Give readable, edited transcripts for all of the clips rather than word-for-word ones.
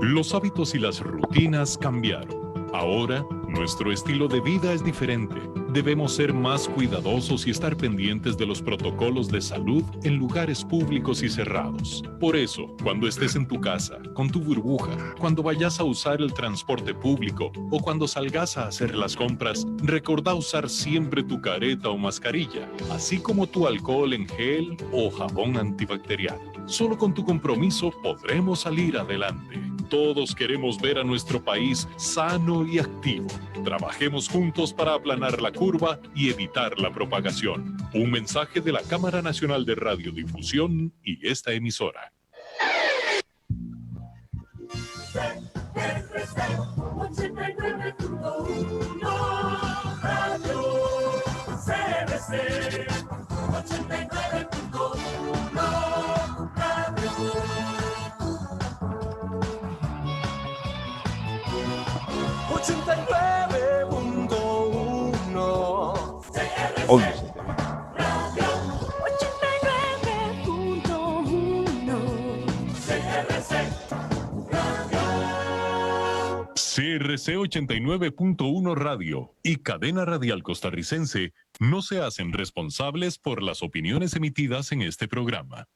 Los hábitos y las rutinas cambiaron. Ahora, nuestro estilo de vida es diferente. Debemos ser más cuidadosos y estar pendientes de los protocolos de salud en lugares públicos y cerrados. Por eso, cuando estés en tu casa, con tu burbuja, cuando vayas a usar el transporte público o cuando salgas a hacer las compras, recordá usar siempre tu careta o mascarilla, así como tu alcohol en gel o jabón antibacterial. Solo con tu compromiso podremos salir adelante. Todos queremos ver a nuestro país sano y activo. Trabajemos juntos para aplanar la curva y evitar la propagación. Un mensaje de la Cámara Nacional de Radiodifusión y esta emisora. CRC 89.1 Radio y Cadena Radial Costarricense no se hacen responsables por las opiniones emitidas en este programa.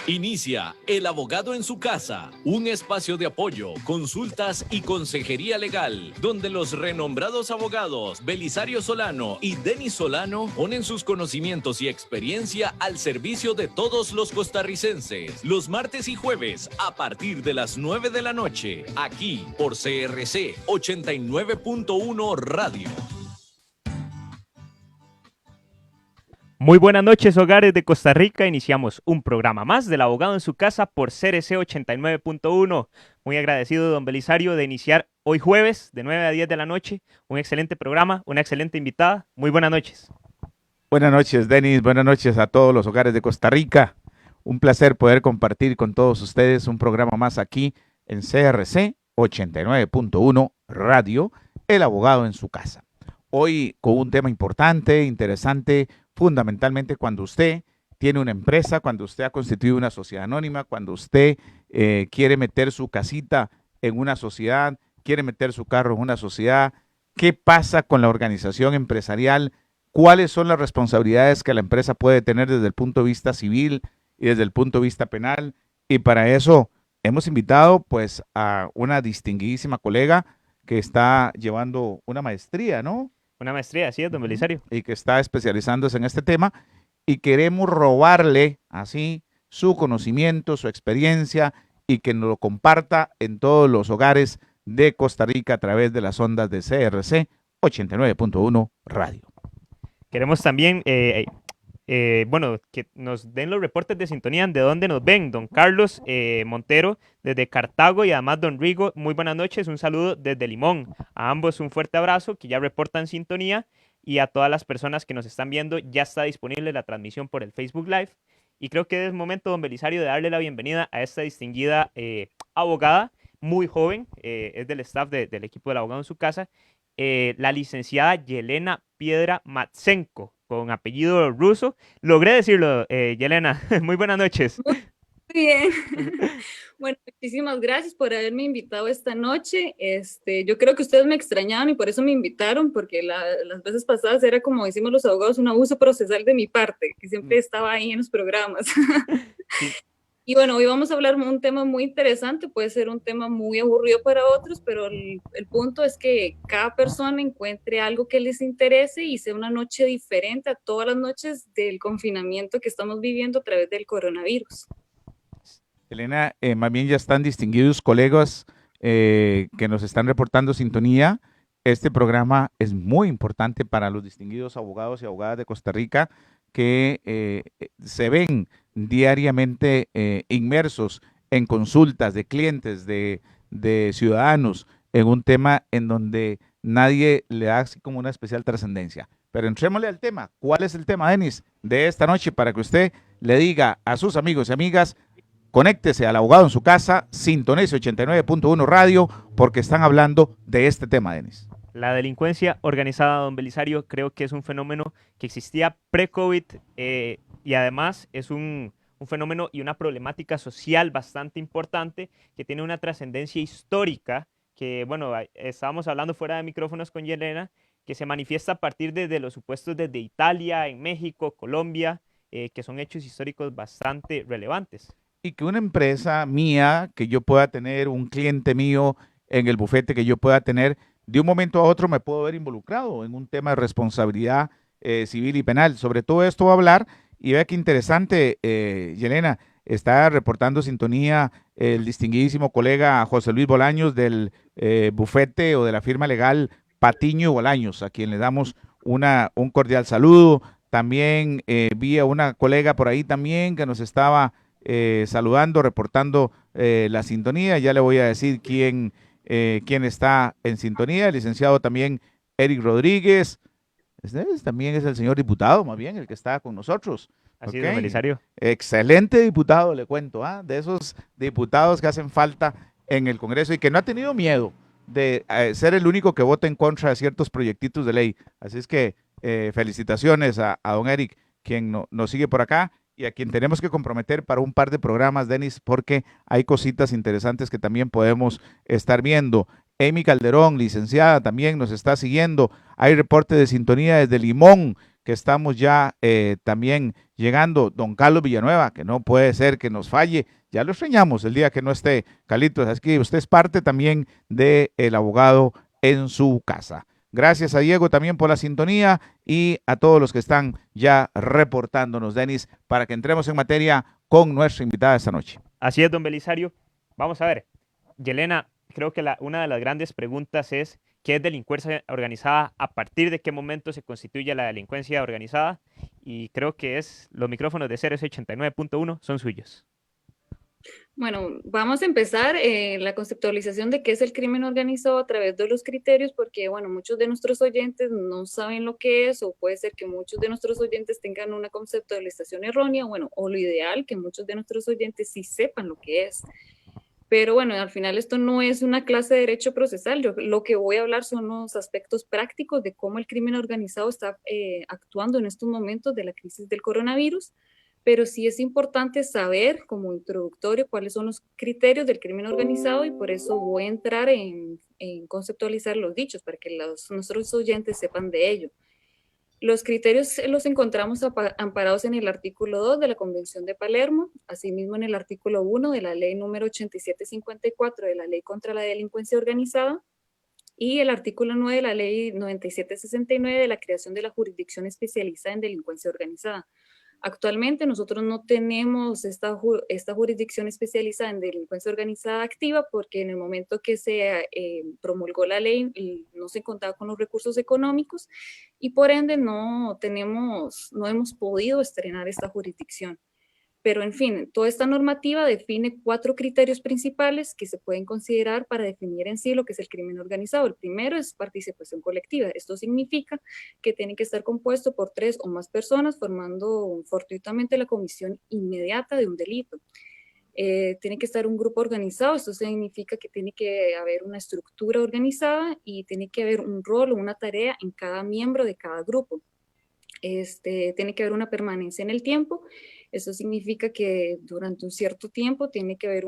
Inicia El Abogado en su Casa, un espacio de apoyo, consultas y consejería legal, donde los renombrados abogados Belisario Solano y Denis Solano ponen sus conocimientos y experiencia al servicio de todos los costarricenses, los martes y jueves a partir de las 9 de la noche, aquí por CRC 89.1 Radio. Muy buenas noches, hogares de Costa Rica. Iniciamos un programa más del Abogado en su Casa por CRC 89.1. Muy agradecido, don Belisario, de iniciar hoy jueves de 9 a 10 de la noche. Un excelente programa, una excelente invitada. Muy buenas noches. Buenas noches, Denis. Buenas noches a todos los hogares de Costa Rica. Un placer poder compartir con todos ustedes un programa más aquí en CRC 89.1 Radio, El Abogado en su Casa. Hoy con un tema importante, interesante, fundamentalmente cuando usted tiene una empresa, cuando usted ha constituido una sociedad anónima, cuando usted quiere meter su casita en una sociedad, quiere meter su carro en una sociedad. ¿Qué pasa con la organización empresarial? ¿Cuáles son las responsabilidades que la empresa puede tener desde el punto de vista civil y desde el punto de vista penal? Y para eso hemos invitado pues a una distinguidísima colega que está llevando una maestría, ¿no? Una maestría, así es, don Belisario. Y que está especializándose en este tema, y queremos robarle así su conocimiento, su experiencia, y que nos lo comparta en todos los hogares de Costa Rica a través de las ondas de CRC 89.1 Radio. Queremos también, que nos den los reportes de sintonía de dónde nos ven. Don Carlos Montero desde Cartago y además don Rigo, muy buenas noches, un saludo desde Limón. A ambos un fuerte abrazo, que ya reportan sintonía, y a todas las personas que nos están viendo ya está disponible la transmisión por el Facebook Live. Y creo que es momento, don Belisario, de darle la bienvenida a esta distinguida abogada, muy joven, es del staff del equipo del Abogado en su Casa, la licenciada Yelena Piedra Matsenko, con apellido ruso. Logré decirlo, Yelena. Muy buenas noches. Muy bien. Bueno, muchísimas gracias por haberme invitado esta noche. Yo creo que ustedes me extrañaban y por eso me invitaron, porque las veces pasadas era, como decimos los abogados, un abuso procesal de mi parte, que siempre estaba ahí en los programas. Sí. Y bueno, hoy vamos a hablar de un tema muy interesante, puede ser un tema muy aburrido para otros, pero el punto es que cada persona encuentre algo que les interese y sea una noche diferente a todas las noches del confinamiento que estamos viviendo a través del coronavirus. Elena, más bien ya están distinguidos colegas que nos están reportando sintonía. Este programa es muy importante para los distinguidos abogados y abogadas de Costa Rica que se ven diariamente inmersos en consultas de clientes, de ciudadanos, en un tema en donde nadie le da así como una especial trascendencia. Pero entrémosle al tema. ¿Cuál es el tema, Denis, de esta noche, para que usted le diga a sus amigos y amigas: conéctese al Abogado en su Casa, sintonice 89.1 Radio, porque están hablando de este tema, Denis? La delincuencia organizada, don Belisario, creo que es un fenómeno que existía pre-COVID y además es un un fenómeno y una problemática social bastante importante que tiene una trascendencia histórica que, bueno, estábamos hablando fuera de micrófonos con Yelena, que se manifiesta a partir de los supuestos desde Italia, en México, Colombia, que son hechos históricos bastante relevantes. Y que una empresa mía, que yo pueda tener, un cliente mío en el bufete que yo pueda tener, de un momento a otro me puedo ver involucrado en un tema de responsabilidad civil y penal. Sobre todo esto va a hablar, y vea qué interesante, Yelena, está reportando sintonía el distinguidísimo colega José Luis Bolaños del bufete o de la firma legal Patiño y Bolaños, a quien le damos un cordial saludo. También vi a una colega por ahí también que nos estaba saludando, reportando la sintonía. Ya le voy a decir quién está en sintonía. El licenciado también Eric Rodríguez. También es el señor diputado, más bien, el que está con nosotros. Así es, don Belisario. Excelente diputado, le cuento, de esos diputados que hacen falta en el Congreso y que no ha tenido miedo de ser el único que vota en contra de ciertos proyectitos de ley. Así es que felicitaciones a don Eric, quien nos sigue por acá y a quien tenemos que comprometer para un par de programas, Denis, porque hay cositas interesantes que también podemos estar viendo. Amy Calderón, licenciada, también nos está siguiendo. Hay reporte de sintonía desde Limón, que estamos ya también llegando. Don Carlos Villanueva, que no puede ser que nos falle. Ya lo extrañamos el día que no esté Carlitos. Así que usted es parte también del abogado en su casa. Gracias a Diego también por la sintonía y a todos los que están ya reportándonos, Denis, para que entremos en materia con nuestra invitada esta noche. Así es, don Belisario. Vamos a ver. Yelena, creo que una de las grandes preguntas es ¿qué es delincuencia organizada? ¿A partir de qué momento se constituye la delincuencia organizada? Y creo que los micrófonos de CRC 89.1 son suyos. Bueno, vamos a empezar la conceptualización de qué es el crimen organizado a través de los criterios, porque, bueno, muchos de nuestros oyentes no saben lo que es, o puede ser que muchos de nuestros oyentes tengan una conceptualización errónea, bueno, o lo ideal, que muchos de nuestros oyentes sí sepan lo que es. Pero bueno, al final esto no es una clase de derecho procesal. Yo lo que voy a hablar son los aspectos prácticos de cómo el crimen organizado está actuando en estos momentos de la crisis del coronavirus. Pero sí es importante saber como introductorio cuáles son los criterios del crimen organizado y por eso voy a entrar en conceptualizar los dichos para que nuestros oyentes sepan de ello. Los criterios los encontramos amparados en el artículo 2 de la Convención de Palermo, asimismo en el artículo 1 de la ley número 8754 de la Ley contra la Delincuencia Organizada y el artículo 9 de la ley 9769 de la creación de la Jurisdicción Especializada en Delincuencia Organizada. Actualmente nosotros no tenemos esta jurisdicción especializada en delincuencia organizada activa porque en el momento que se promulgó la ley no se contaba con los recursos económicos y por ende no hemos podido estrenar esta jurisdicción. Pero en fin, toda esta normativa define 4 criterios principales que se pueden considerar para definir en sí lo que es el crimen organizado. El primero es participación colectiva. Esto significa que tiene que estar compuesto por 3 o más personas formando fortuitamente la comisión inmediata de un delito. Tiene que estar un grupo organizado. Esto significa que tiene que haber una estructura organizada y tiene que haber un rol o una tarea en cada miembro de cada grupo. Tiene que haber una permanencia en el tiempo. Eso significa que durante un cierto tiempo tiene que haber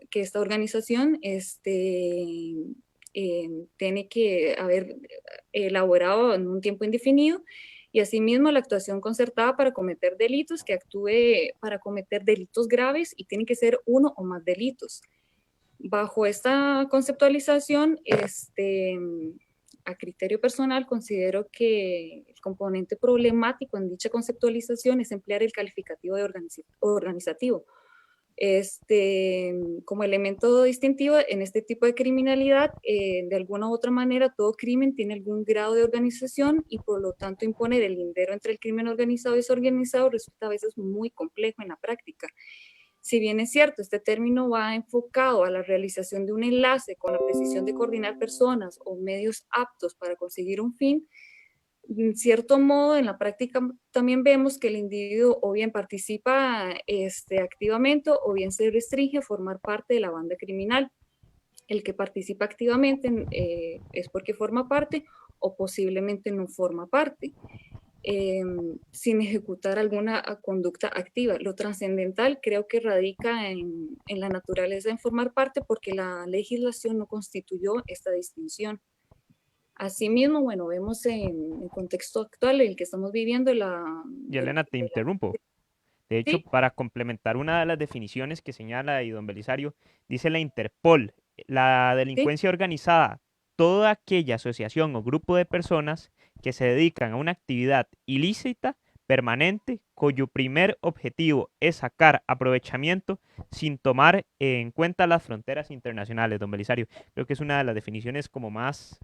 que esta organización tiene que haber elaborado en un tiempo indefinido y asimismo la actuación concertada para cometer delitos, que actúe para cometer delitos graves y tiene que ser uno o más delitos. Bajo esta conceptualización, a criterio personal, considero que el componente problemático en dicha conceptualización es emplear el calificativo de organizativo. Como elemento distintivo en este tipo de criminalidad, de alguna u otra manera, todo crimen tiene algún grado de organización y por lo tanto imponer el lindero entre el crimen organizado y desorganizado resulta a veces muy complejo en la práctica. Si bien es cierto, este término va enfocado a la realización de un enlace con la precisión de coordinar personas o medios aptos para conseguir un fin, en cierto modo, en la práctica también vemos que el individuo o bien participa activamente o bien se restringe a formar parte de la banda criminal. El que participa activamente es porque forma parte o posiblemente no forma parte. sin ejecutar alguna conducta activa. Lo trascendental creo que radica en la naturaleza en formar parte porque la legislación no constituyó esta distinción. Asimismo, bueno, vemos en el contexto actual en el que estamos viviendo Yelena, te interrumpo. De hecho, sí, para complementar una de las definiciones que señala ahí don Belisario, dice la Interpol, la sí, delincuencia organizada, toda aquella asociación o grupo de personas que se dedican a una actividad ilícita, permanente, cuyo primer objetivo es sacar aprovechamiento sin tomar en cuenta las fronteras internacionales, don Belisario. Creo que es una de las definiciones como más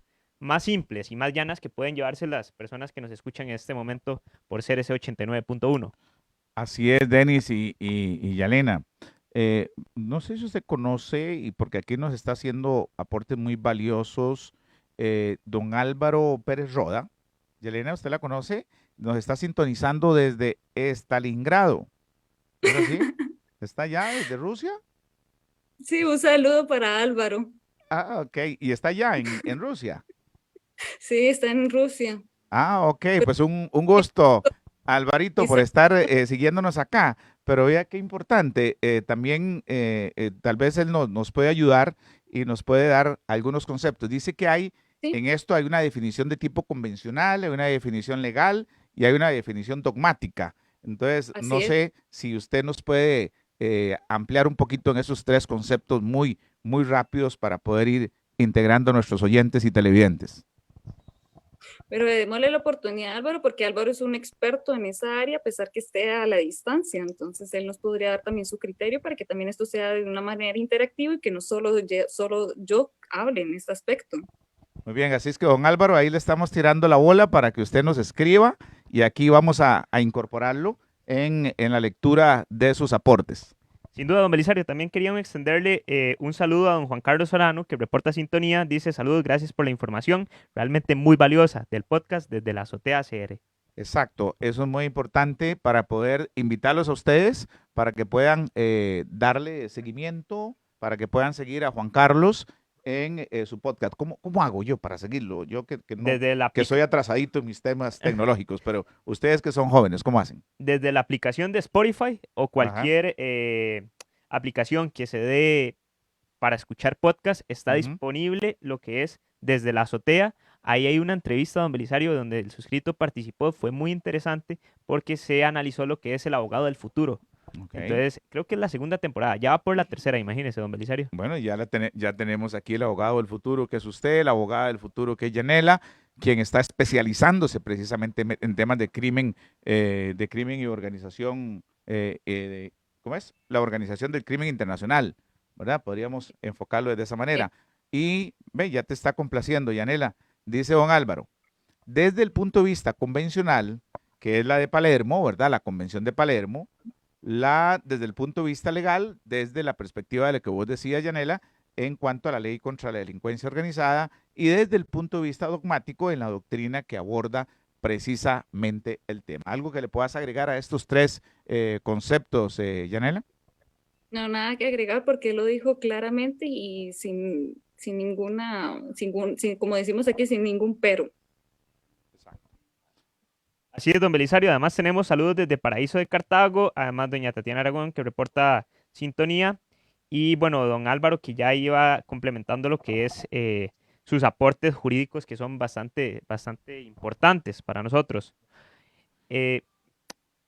simples y más llanas que pueden llevarse las personas que nos escuchan en este momento por ser ese 89.1. Así es, Denis y Yalena. No sé si usted conoce, y porque aquí nos está haciendo aportes muy valiosos, don Álvaro Pérez Roda. Yalena, ¿usted la conoce? Nos está sintonizando desde Stalingrado. ¿No es así? ¿Está allá desde Rusia? sí, un saludo para Álvaro. Ah, ok. ¿Y está allá en Rusia? Sí, está en Rusia. Ah, ok. Pues un gusto, Alvarito, Y por sa- estar siguiéndonos acá. Pero vea qué importante. También tal vez él nos puede ayudar y nos puede dar algunos conceptos. Dice que sí, en esto hay una definición de tipo convencional, hay una definición legal y hay una definición dogmática. Entonces, no así es. sé si usted nos puede ampliar un poquito en esos tres conceptos muy rápidos para poder ir integrando a nuestros oyentes y televidentes. Pero démosle la oportunidad a Álvaro, porque Álvaro es un experto en esa área, a pesar que esté a la distancia. Entonces, él nos podría dar también su criterio para que también esto sea de una manera interactiva y que no solo yo hable en este aspecto. Muy bien, así es que don Álvaro, ahí le estamos tirando la bola para que usted nos escriba y aquí vamos a incorporarlo en la lectura de sus aportes. Sin duda, don Belisario, también queríamos extenderle un saludo a don Juan Carlos Solano, que reporta sintonía. Dice, saludos, gracias por la información, realmente muy valiosa del podcast desde la azotea CR. Exacto, eso es muy importante para poder invitarlos a ustedes, para que puedan darle seguimiento, para que puedan seguir a Juan Carlos en su podcast. ¿Cómo hago yo para seguirlo? Yo que no, Desde la, que apli- soy atrasadito en mis temas tecnológicos, pero ustedes que son jóvenes, ¿cómo hacen? desde la aplicación de Spotify o Ajá. cualquier aplicación que se dé para escuchar podcast, está Ujú. disponible lo que es desde la azotea. Ahí hay una entrevista, don Belisario, donde el suscrito participó. Fue muy interesante porque se analizó lo que es el abogado del futuro. Ok. Entonces, creo que es la segunda temporada. Ya va por la tercera, imagínese, don Belisario. Bueno, ya tenemos aquí el abogado del futuro, que es usted, la abogada del futuro, que es Yanela, quien está especializándose precisamente en temas de crimen y organización, ¿cómo es? La organización del crimen internacional, ¿verdad? Podríamos enfocarlo de esa Bien. manera. Y ve, ya te está complaciendo, Yanela. Dice don Álvaro, desde el punto de vista convencional, que es la de Palermo, ¿verdad? La Convención de Palermo, desde el punto de vista legal, desde la perspectiva de lo que vos decías, Yanela, en cuanto a la ley contra la delincuencia organizada y desde el punto de vista dogmático en la doctrina que aborda precisamente el tema. ¿Algo que le puedas agregar a estos tres conceptos, Yanela? No, nada que agregar porque él lo dijo claramente y sin ninguna, como decimos aquí, sin ningún pero. Así es, don Belisario. Además, tenemos saludos desde Paraíso de Cartago. Además, doña Tatiana Aragón, que reporta sintonía. Y bueno, don Álvaro, que ya iba complementando lo que es sus aportes jurídicos, que son bastante importantes para nosotros. Eh,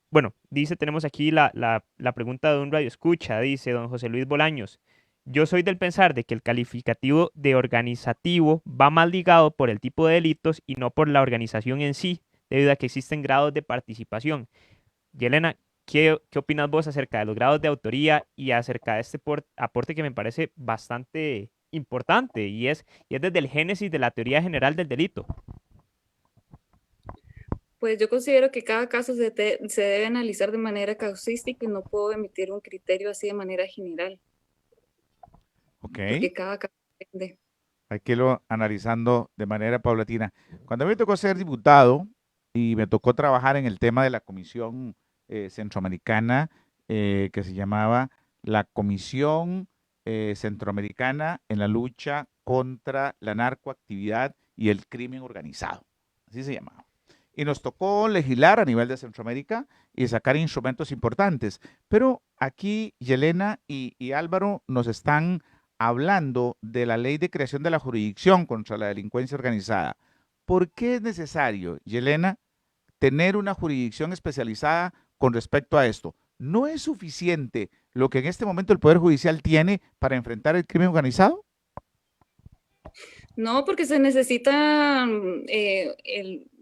bueno, tenemos aquí la pregunta de un radio escucha, dice don José Luis Bolaños. Yo soy del pensar de que el calificativo de organizativo va más ligado por el tipo de delitos y no por la organización en sí, debido a que existen grados de participación. Yelena, ¿qué opinas vos acerca de los grados de autoría y acerca de este aporte que me parece bastante importante y es desde el génesis de la teoría general del delito? Pues yo considero que cada caso se debe analizar de manera causística y no puedo emitir un criterio así de manera general, Ok, porque cada caso depende. hay que irlo analizando de manera paulatina. Cuando a mí me tocó ser diputado y me tocó trabajar en el tema de la Comisión Centroamericana, que se llamaba la Comisión Centroamericana en la lucha contra la narcoactividad y el crimen organizado. Así se llamaba. y nos tocó legislar a nivel de Centroamérica y sacar instrumentos importantes. Pero aquí Yelena y Álvaro nos están hablando de la ley de creación de la jurisdicción contra la delincuencia organizada. ¿Por qué es necesario, Yelena, tener una jurisdicción especializada con respecto a esto? ¿No es suficiente lo que en este momento el Poder Judicial tiene para enfrentar el crimen organizado? No, porque se necesitan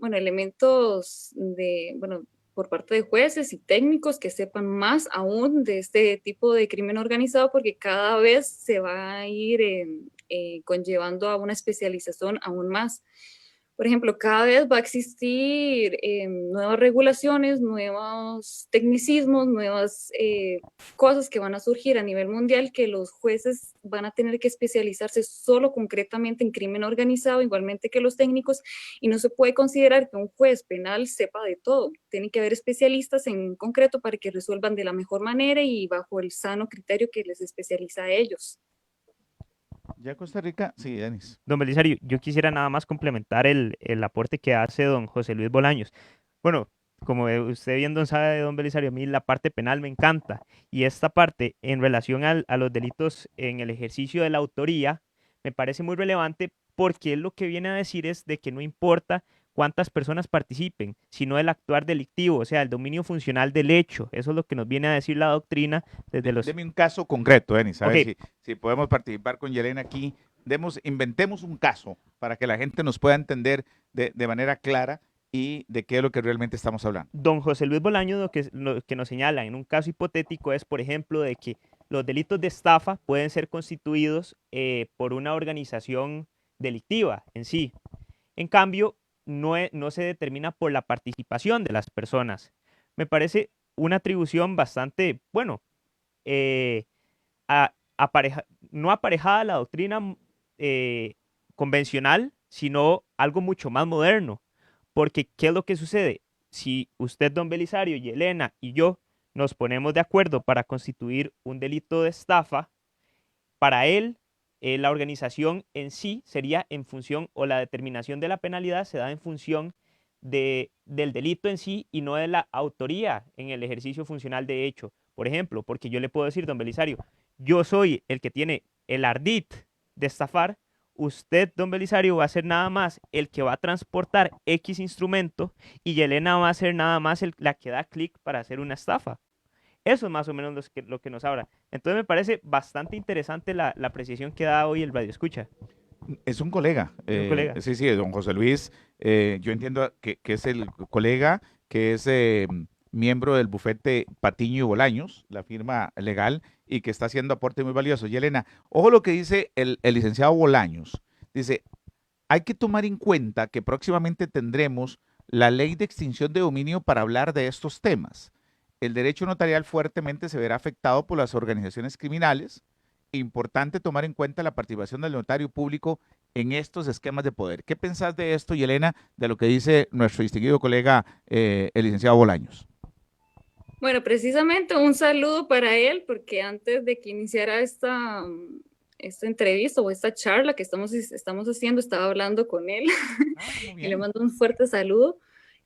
elementos por parte de jueces y técnicos que sepan más aún de este tipo de crimen organizado, porque cada vez se va a ir conllevando a una especialización aún más. Por ejemplo, cada vez va a existir nuevas regulaciones, nuevos tecnicismos, nuevas cosas que van a surgir a nivel mundial, que los jueces van a tener que especializarse solo concretamente en crimen organizado, igualmente que los técnicos, y no se puede considerar que un juez penal sepa de todo. Tienen que haber especialistas en concreto para que resuelvan de la mejor manera y bajo el sano criterio que les especializa a ellos. Ya Costa Rica, sí, Denis. Don Belisario, yo quisiera nada más complementar el aporte que hace don José Luis Bolaños. Bueno, como usted bien sabe, don Belisario, a mí la parte penal me encanta, y esta parte en relación a los delitos en el ejercicio de la autoría me parece muy relevante, porque él lo que viene a decir es de que no importa cuántas personas participen, sino el actuar delictivo, o sea, el dominio funcional del hecho. Eso es lo que nos viene a decir la doctrina desde los... Deme un caso concreto, Denis, a ver Ok. si podemos participar con Yelena aquí. Inventemos un caso para que la gente nos pueda entender de manera clara y de qué es lo que realmente estamos hablando. Don José Luis Bolaños lo que nos señala en un caso hipotético es, por ejemplo, de que los delitos de estafa pueden ser constituidos por una organización delictiva en sí. En cambio, no se determina por la participación de las personas. Me parece una atribución bastante, bueno, eh, no aparejada a la doctrina convencional, sino algo mucho más moderno. Porque, ¿qué es lo que sucede? Si usted, don Belisario, y Elena y yo nos ponemos de acuerdo para constituir un delito de estafa, para él, la organización en sí sería en función, o la determinación de la penalidad se da en función del delito en sí y no de la autoría en el ejercicio funcional de hecho. Por ejemplo, porque yo le puedo decir, don Belisario, yo soy el que tiene el ardid de estafar. Usted, don Belisario, va a ser nada más el que va a transportar X instrumento, y Yelena va a ser nada más la que da clic para hacer una estafa. Eso es más o menos lo que nos habla. Entonces me parece bastante interesante la precisión que da hoy el Radio Escucha. Es un colega. Es un colega. Sí, sí, don José Luis. Yo entiendo que es el colega que es miembro del bufete Patiño y Bolaños, la firma legal, y que está haciendo aporte muy valioso. Y Elena, ojo lo que dice el licenciado Bolaños. Dice, hay que tomar en cuenta que próximamente tendremos la ley de extinción de dominio para hablar de estos temas. El derecho notarial fuertemente se verá afectado por las organizaciones criminales. Importante tomar en cuenta la participación del notario público en estos esquemas de poder. ¿Qué pensás de esto, Yelena, de lo que dice nuestro distinguido colega, el licenciado Bolaños? Bueno, precisamente un saludo para él, porque antes de que iniciara esta entrevista o esta charla que estamos haciendo, estaba hablando con él y le mando un fuerte saludo.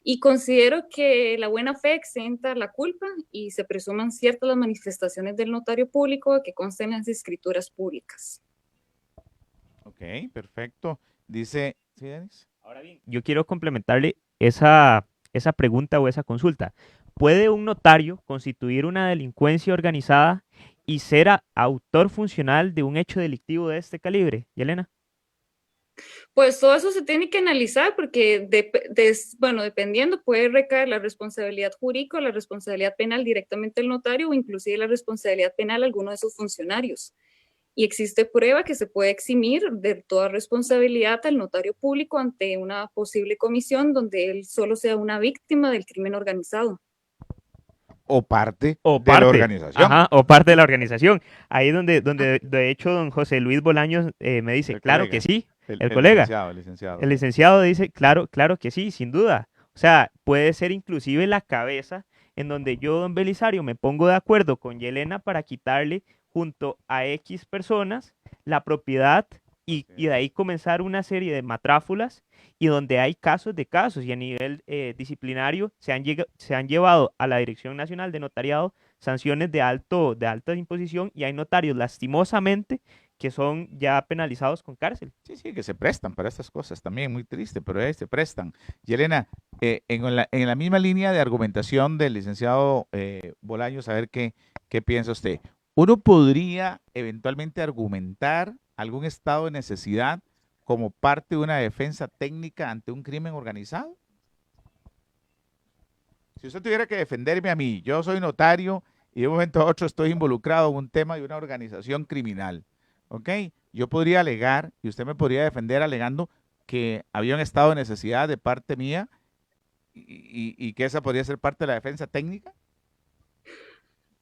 Y considero que la buena fe exenta la culpa y se presuman ciertas las manifestaciones del notario público que consten en las escrituras públicas. Ok, perfecto. Dice, ¿sí, Denis? Ahora bien, yo quiero complementarle esa pregunta o esa consulta. ¿Puede un notario constituir una delincuencia organizada y ser autor funcional de un hecho delictivo de este calibre, Yelena? Pues todo eso se tiene que analizar, porque dependiendo, puede recaer la responsabilidad jurídica o la responsabilidad penal directamente del notario, o inclusive la responsabilidad penal de alguno de sus funcionarios. Y existe prueba que se puede eximir de toda responsabilidad al notario público ante una posible comisión donde él solo sea una víctima del crimen organizado. O parte de la organización. Ajá, o parte de la organización. Ahí donde de hecho don José Luis Bolaños me dice, El claro colega. que sí, el colega. El licenciado dice, claro que sí, sin duda. O sea, puede ser inclusive la cabeza en donde yo, don Belisario, me pongo de acuerdo con Yelena para quitarle junto a X personas la propiedad y de ahí comenzar una serie de matráfulas y donde hay casos de casos y a nivel disciplinario se han llevado a la Dirección Nacional de Notariado sanciones de alta imposición y hay notarios lastimosamente que son ya penalizados con cárcel. Sí, sí, que se prestan para estas cosas también, muy triste, pero se prestan. Y Elena, en la misma línea de argumentación del licenciado Bolaños, a ver qué piensa usted. ¿Uno podría eventualmente argumentar algún estado de necesidad como parte de una defensa técnica ante un crimen organizado? Si usted tuviera que defenderme a mí, yo soy notario y de un momento a otro estoy involucrado en un tema de una organización criminal, ¿ok? Yo podría alegar, y usted me podría defender alegando que había un estado de necesidad de parte mía y que esa podría ser parte de la defensa técnica.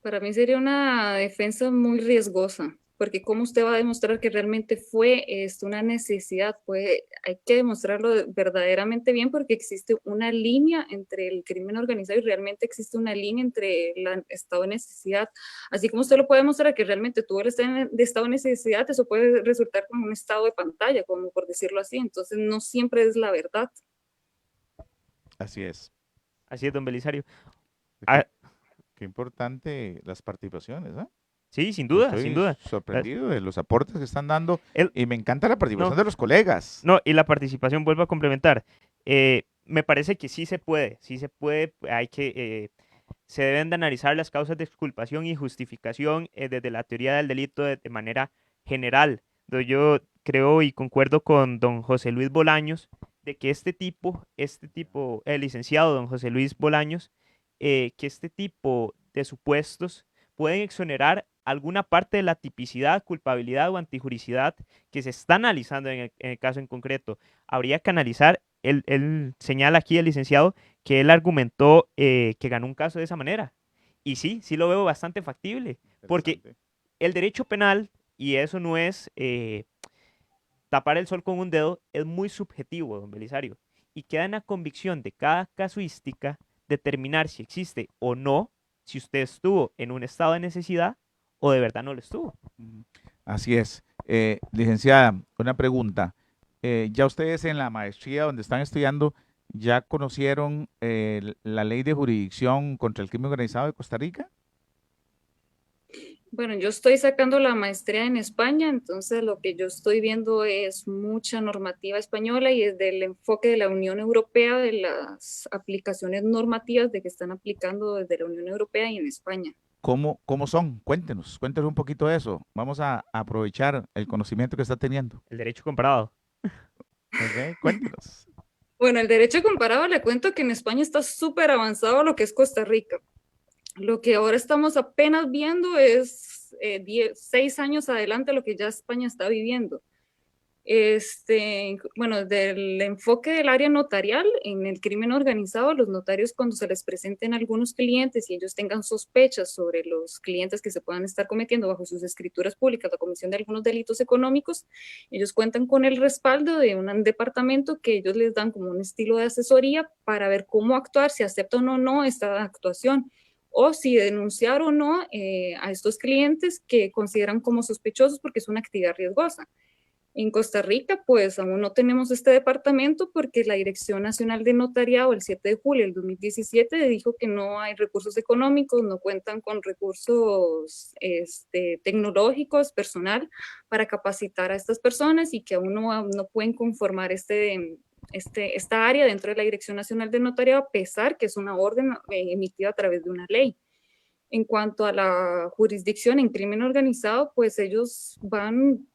Para mí sería una defensa muy riesgosa, porque ¿cómo usted va a demostrar que realmente fue una necesidad? Pues hay que demostrarlo verdaderamente bien porque existe una línea entre el crimen organizado y realmente existe una línea entre el estado de necesidad. Así como usted lo puede demostrar que realmente tuvo el estado de necesidad, eso puede resultar como un estado de pantalla, como por decirlo así. Entonces no siempre es la verdad. Así es. Así es, don Belisario. Qué importante las participaciones, ¿eh? Sí, sin duda, sin duda. Estoy sorprendido de los aportes que están dando y me encanta la participación No, de los colegas. no, y la participación, vuelvo a complementar. Me parece que sí se puede, hay que, se deben de analizar las causas de exculpación y justificación desde la teoría del delito de manera general. Yo creo y concuerdo con don José Luis Bolaños de que el licenciado don José Luis Bolaños, que este tipo de supuestos pueden exonerar alguna parte de la tipicidad, culpabilidad o antijuricidad que se está analizando en el caso en concreto. Habría que analizar, él señala aquí el licenciado que él argumentó que ganó un caso de esa manera. Y sí, sí lo veo bastante factible, porque el derecho penal, y eso no es tapar el sol con un dedo, es muy subjetivo, don Belisario, y queda en la convicción de cada casuística determinar si existe o no, si usted estuvo en un estado de necesidad o de verdad no lo estuvo. Así es. Licenciada, una pregunta. ¿Ya ustedes en la maestría donde están estudiando ya conocieron la ley de jurisdicción contra el crimen organizado de Costa Rica? Bueno, yo estoy sacando la maestría en España, entonces lo que yo estoy viendo es mucha normativa española y desde el enfoque de la Unión Europea, de las aplicaciones normativas de que están aplicando desde la Unión Europea y en España. ¿Cómo son? Cuéntenos un poquito de eso. Vamos a aprovechar el conocimiento que está teniendo. El derecho comparado. Ok, cuéntenos. Bueno, el derecho comparado le cuento que en España está súper avanzado lo que es Costa Rica. Lo que ahora estamos apenas viendo es 6 años adelante lo que ya España está viviendo. Bueno, del enfoque del área notarial en el crimen organizado, los notarios cuando se les presenten algunos clientes y ellos tengan sospechas sobre los clientes que se puedan estar cometiendo bajo sus escrituras públicas la comisión de algunos delitos económicos, ellos cuentan con el respaldo de un departamento que ellos les dan como un estilo de asesoría para ver cómo actuar, si aceptan o no esta actuación o si denunciar o no a estos clientes que consideran como sospechosos porque es una actividad riesgosa. En Costa Rica, pues aún no tenemos este departamento porque la Dirección Nacional de Notariado el 7 de julio del 2017 dijo que no hay recursos económicos, no cuentan con recursos tecnológicos, personal, para capacitar a estas personas y que aún no pueden conformar esta área dentro de la Dirección Nacional de Notariado, a pesar que es una orden emitida a través de una ley. En cuanto a la jurisdicción en crimen organizado, pues ellos van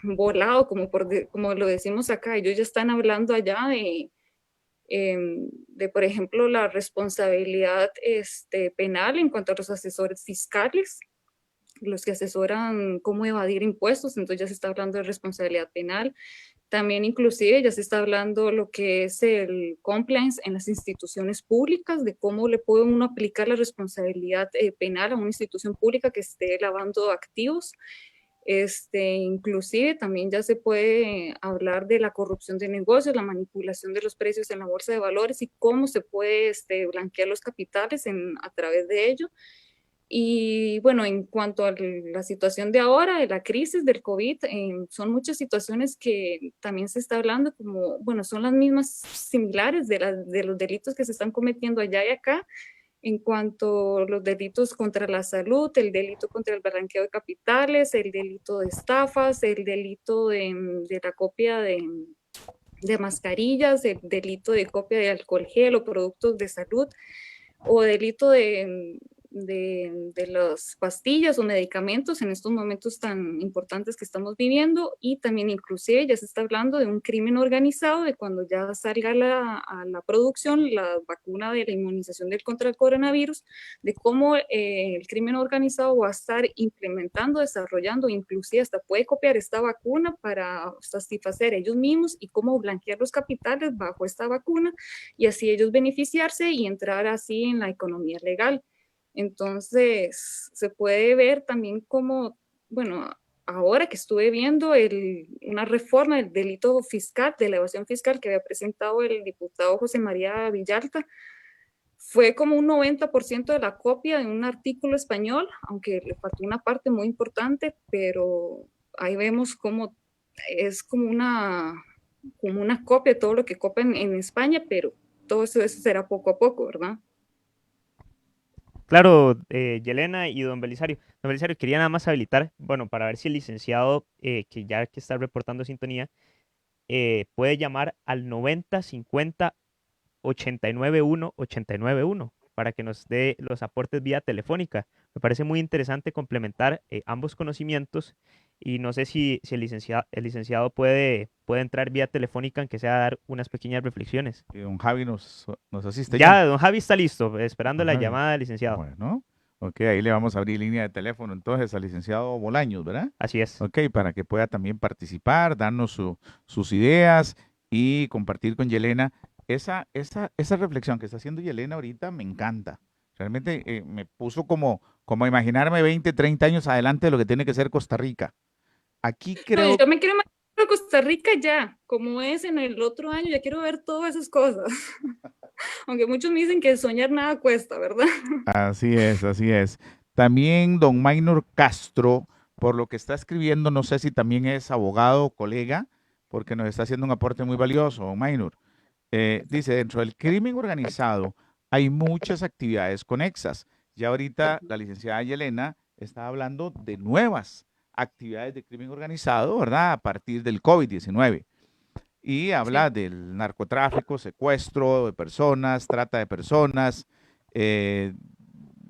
volado, como lo decimos acá. Ellos ya están hablando allá de por ejemplo, la responsabilidad penal en cuanto a los asesores fiscales, los que asesoran cómo evadir impuestos, entonces ya se está hablando de responsabilidad penal. También inclusive ya se está hablando lo que es el compliance en las instituciones públicas, de cómo le puede uno aplicar la responsabilidad penal a una institución pública que esté lavando activos. Inclusive también ya se puede hablar de la corrupción de negocios, la manipulación de los precios en la bolsa de valores y cómo se puede blanquear los capitales a través de ello. Y bueno, en cuanto a la situación de ahora, de la crisis del COVID, son muchas situaciones que también se está hablando como, bueno, son las mismas similares de los delitos que se están cometiendo allá y acá, en cuanto a los delitos contra la salud, el delito contra el blanqueo de capitales, el delito de estafas, el delito de la copia de mascarillas, el delito de copia de alcohol gel o productos de salud, o delito de las pastillas o medicamentos en estos momentos tan importantes que estamos viviendo, y también inclusive ya se está hablando de un crimen organizado, de cuando ya salga a la producción la vacuna de la inmunización contra el coronavirus, de cómo el crimen organizado va a estar implementando, desarrollando, inclusive hasta puede copiar esta vacuna para satisfacer ellos mismos, y cómo blanquear los capitales bajo esta vacuna y así ellos beneficiarse y entrar así en la economía legal. Entonces, se puede ver también como, bueno, ahora que estuve viendo una reforma del delito fiscal, de la evasión fiscal que había presentado el diputado José María Villalta, fue como un 90% de la copia de un artículo español, aunque le faltó una parte muy importante, pero ahí vemos cómo es como una copia de todo lo que copian en España, pero todo eso será poco a poco, ¿verdad? Claro, Yelena y don Belisario. Don Belisario, quería nada más habilitar, bueno, para ver si el licenciado, que ya que está reportando sintonía, puede llamar al 9050 891 para que nos dé los aportes vía telefónica. Me parece muy interesante complementar ambos conocimientos, y no sé si el licenciado puede entrar vía telefónica, aunque sea a dar unas pequeñas reflexiones. Y don Javi nos asiste ya. Ya, don Javi está listo, esperando Don la Javi. llamada del licenciado. Bueno, ok, ahí le vamos a abrir línea de teléfono entonces al licenciado Bolaños, ¿verdad? Así es. Ok, para que pueda también participar, darnos sus ideas y compartir con Yelena. Esa reflexión que está haciendo Yelena ahorita me encanta. Realmente me puso como a imaginarme 20, 30 años adelante de lo que tiene que ser Costa Rica. Aquí No, creo, yo me quiero imaginar a Costa Rica ya, como es en el otro año, ya quiero ver todas esas cosas. Aunque muchos me dicen que soñar nada cuesta, ¿verdad? así es, así es. También don Maynor Castro, por lo que está escribiendo, no sé si también es abogado o colega, porque nos está haciendo un aporte muy valioso, don Maynor. Dice, dentro del crimen organizado hay muchas actividades conexas. Ya ahorita la licenciada Yelena está hablando de nuevas actividades de crimen organizado, ¿verdad? A partir del COVID-19. Y habla Sí. del narcotráfico, secuestro de personas, trata de personas, eh,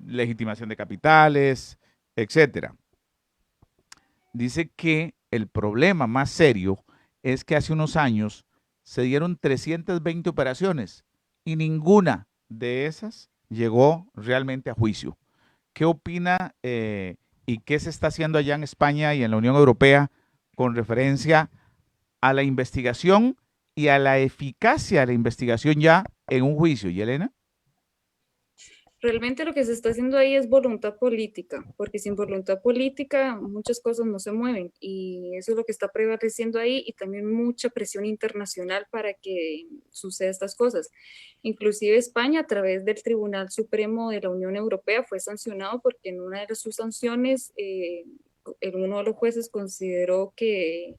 legitimación de capitales, etcétera. Dice que el problema más serio es que hace unos años se dieron 320 operaciones y ninguna de esas llegó realmente a juicio. ¿Qué opina y qué se está haciendo allá en España y en la Unión Europea con referencia a la investigación y a la eficacia de la investigación ya en un juicio, Yelena? Realmente lo que se está haciendo ahí es voluntad política, porque sin voluntad política muchas cosas no se mueven, y eso es lo que está prevaleciendo ahí, y también mucha presión internacional para que suceda estas cosas. Inclusive España, a través del Tribunal Supremo de la Unión Europea, fue sancionado porque en una de sus sanciones uno de los jueces consideró que,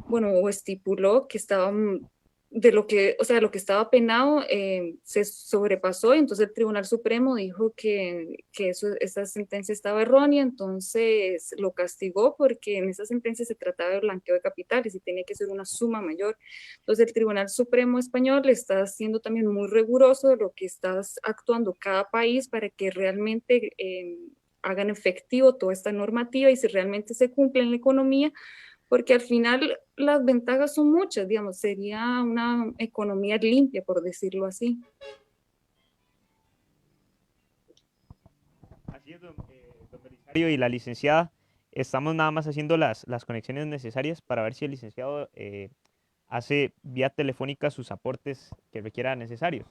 bueno, o estipuló que estaban de lo que, o sea, lo que estaba penado se sobrepasó, y entonces el Tribunal Supremo dijo que esa sentencia estaba errónea, entonces lo castigó porque en esa sentencia se trataba de blanqueo de capitales y tenía que ser una suma mayor. Entonces el Tribunal Supremo español está siendo también muy riguroso de lo que está actuando cada país para que realmente hagan efectivo toda esta normativa y si realmente se cumple en la economía, porque al final las ventajas son muchas, digamos, sería una economía limpia, por decirlo así. Así es, don Belisario y la licenciada. Estamos nada más haciendo las conexiones necesarias para ver si el licenciado hace vía telefónica sus aportes que requiera necesarios.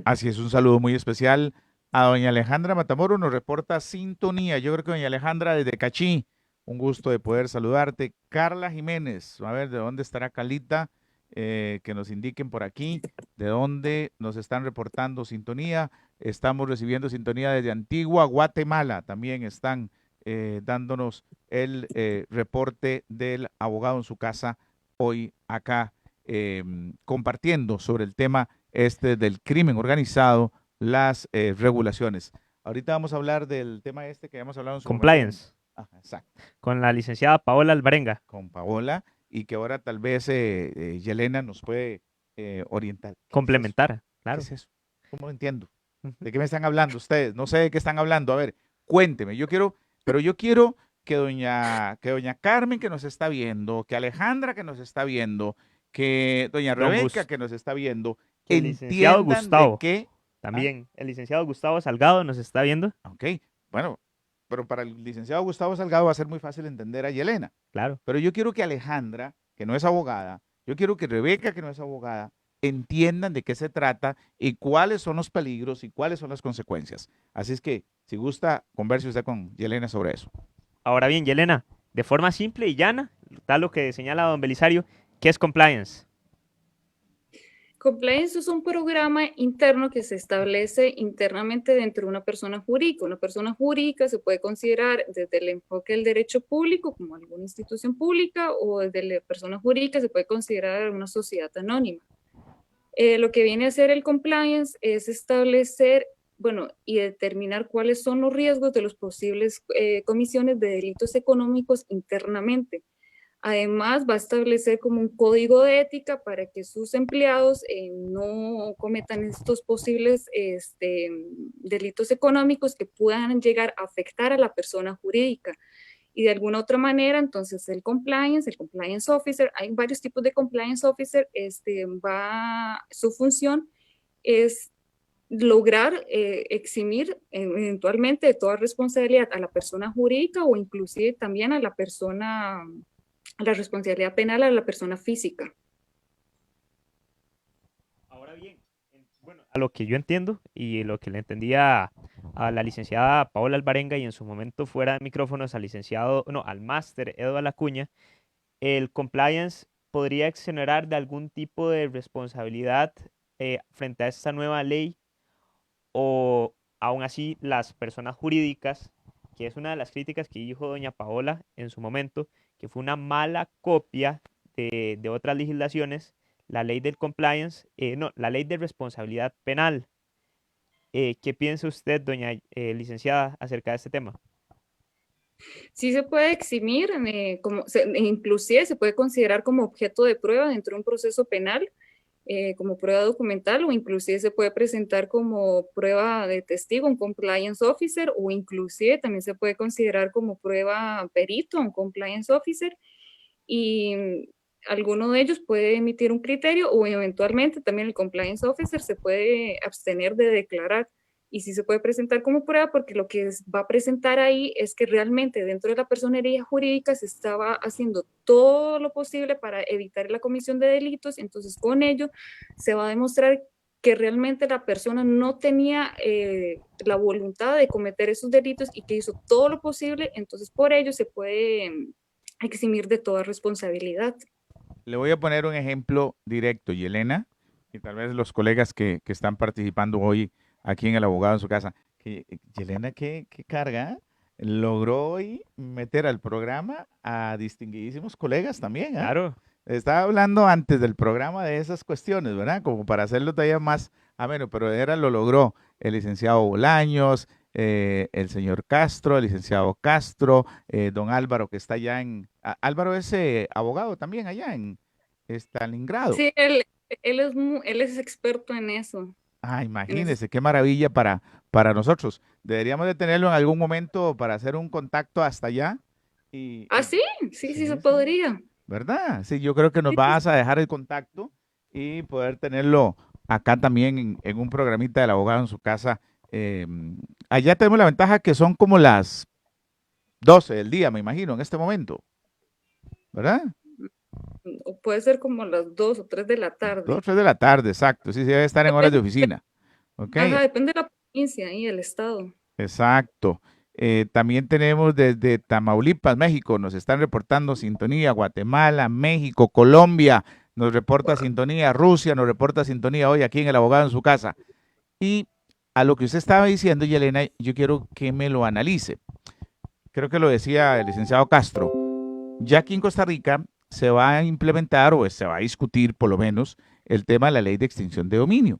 Así es, un saludo muy especial a doña Alejandra Matamoro, nos reporta sintonía. Yo creo que doña Alejandra desde Cachí, un gusto de poder saludarte. Carla Jiménez, a ver de dónde estará Calita. que nos indiquen por aquí de dónde nos están reportando sintonía. Estamos recibiendo sintonía desde Antigua, Guatemala. También están dándonos el reporte del abogado en su casa hoy acá, compartiendo sobre el tema del crimen organizado, las regulaciones. Ahorita vamos a hablar del tema que hemos hablado en su Compliance. momento. Ajá, exacto. Con la licenciada Paola Alvarenga. Con Paola, y que ahora tal vez Yelena nos puede orientar. Complementar, claro. ¿Qué es eso? ¿Cómo lo entiendo? ¿De qué me están hablando ustedes? No sé de qué están hablando. A ver, cuénteme. Yo quiero que doña Carmen, que nos está viendo, que Alejandra, que nos está viendo, que doña Rebeca, que nos está viendo, el licenciado entiendan Gustavo, de qué. también, el licenciado Gustavo Salgado nos está viendo. Ok, bueno, pero para el licenciado Gustavo Salgado va a ser muy fácil entender a Yelena. Claro. Pero yo quiero que Alejandra, que no es abogada, yo quiero que Rebeca, que no es abogada, entiendan de qué se trata y cuáles son los peligros y cuáles son las consecuencias. Así es que, si gusta, converse usted con Yelena sobre eso. Ahora bien, Yelena, de forma simple y llana, tal lo que señala don Belisario, ¿qué es compliance? Compliance es un programa interno que se establece internamente dentro de una persona jurídica. Una persona jurídica se puede considerar desde el enfoque del derecho público como alguna institución pública, o desde la persona jurídica se puede considerar una sociedad anónima. Lo que viene a ser el compliance es establecer, y determinar cuáles son los riesgos de las posibles comisiones de delitos económicos internamente. Además, va a establecer como un código de ética para que sus empleados no cometan estos posibles delitos económicos que puedan llegar a afectar a la persona jurídica. Y de alguna otra manera, entonces el compliance officer, hay varios tipos de compliance officer, su función es lograr eximir eventualmente de toda responsabilidad a la persona jurídica, o inclusive también a la responsabilidad penal a la persona física. Ahora bien, bueno, a lo que yo entiendo y lo que le entendía a la licenciada Paola Alvarenga, y en su momento fuera de micrófonos al máster Eduardo Acuña, el compliance podría exonerar de algún tipo de responsabilidad frente a esta nueva ley, o aún así las personas jurídicas, que es una de las críticas que dijo doña Paola en su momento, que fue una mala copia de otras legislaciones, la ley del compliance, la ley de responsabilidad penal. ¿Qué piensa usted, doña licenciada, acerca de este tema? Sí se puede eximir, inclusive se puede considerar como objeto de prueba dentro de un proceso penal, como prueba documental, o inclusive se puede presentar como prueba de testigo, un compliance officer, o inclusive también se puede considerar como prueba perito, un compliance officer, y alguno de ellos puede emitir un criterio, o eventualmente también el compliance officer se puede abstener de declarar. Y sí se puede presentar como prueba, porque lo que va a presentar ahí es que realmente dentro de la personería jurídica se estaba haciendo todo lo posible para evitar la comisión de delitos. Entonces, con ello se va a demostrar que realmente la persona no tenía la voluntad de cometer esos delitos y que hizo todo lo posible. Entonces, por ello se puede eximir de toda responsabilidad. Le voy a poner un ejemplo directo, Yelena, y tal vez los colegas que están participando hoy aquí en El Abogado en su casa. Yelena, ¿qué carga? Logró hoy meter al programa a distinguidísimos colegas también. Claro. Estaba hablando antes del programa de esas cuestiones, ¿verdad? Como para hacerlo todavía más ameno, pero lo logró el licenciado Bolaños, el señor Castro, el licenciado Castro, don Álvaro, que está allá Álvaro es abogado también allá en Stalingrado. Sí, él es experto en eso. Ah, imagínese, qué maravilla para nosotros. Deberíamos de tenerlo en algún momento para hacer un contacto hasta allá. Sí, se podría. ¿Verdad? Sí, yo creo que nos vas a dejar el contacto y poder tenerlo acá también en un programita del abogado en su casa. Allá tenemos la ventaja que son como las 12 del día, me imagino, en este momento. ¿Verdad? O puede ser como las 2 o 3 de la tarde. 2 o 3 de la tarde, exacto. Sí, debe estar en horas de oficina. Okay. Ajá, depende de la provincia y el estado. Exacto. También tenemos desde Tamaulipas, México, nos están reportando sintonía, Guatemala, México, Colombia, nos reporta sintonía, Rusia nos reporta sintonía hoy aquí en El Abogado en su casa. Y a lo que usted estaba diciendo, Yelena, yo quiero que me lo analice. Creo que lo decía el licenciado Castro. Ya aquí en Costa Rica se va a implementar o se va a discutir por lo menos el tema de la ley de extinción de dominio.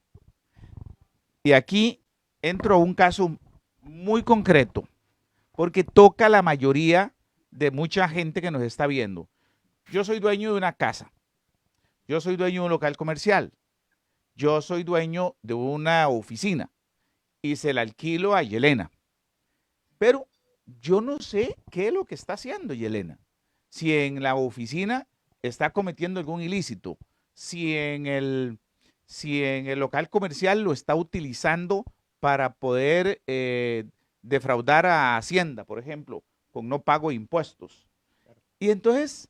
Y aquí entro a un caso muy concreto, porque toca a la mayoría de mucha gente que nos está viendo. Yo soy dueño de una casa, yo soy dueño de un local comercial, yo soy dueño de una oficina y se la alquilo a Yelena. Pero yo no sé qué es lo que está haciendo Yelena. Si en la oficina está cometiendo algún ilícito, si en el local comercial lo está utilizando para poder defraudar a Hacienda, por ejemplo, con no pago de impuestos. Y entonces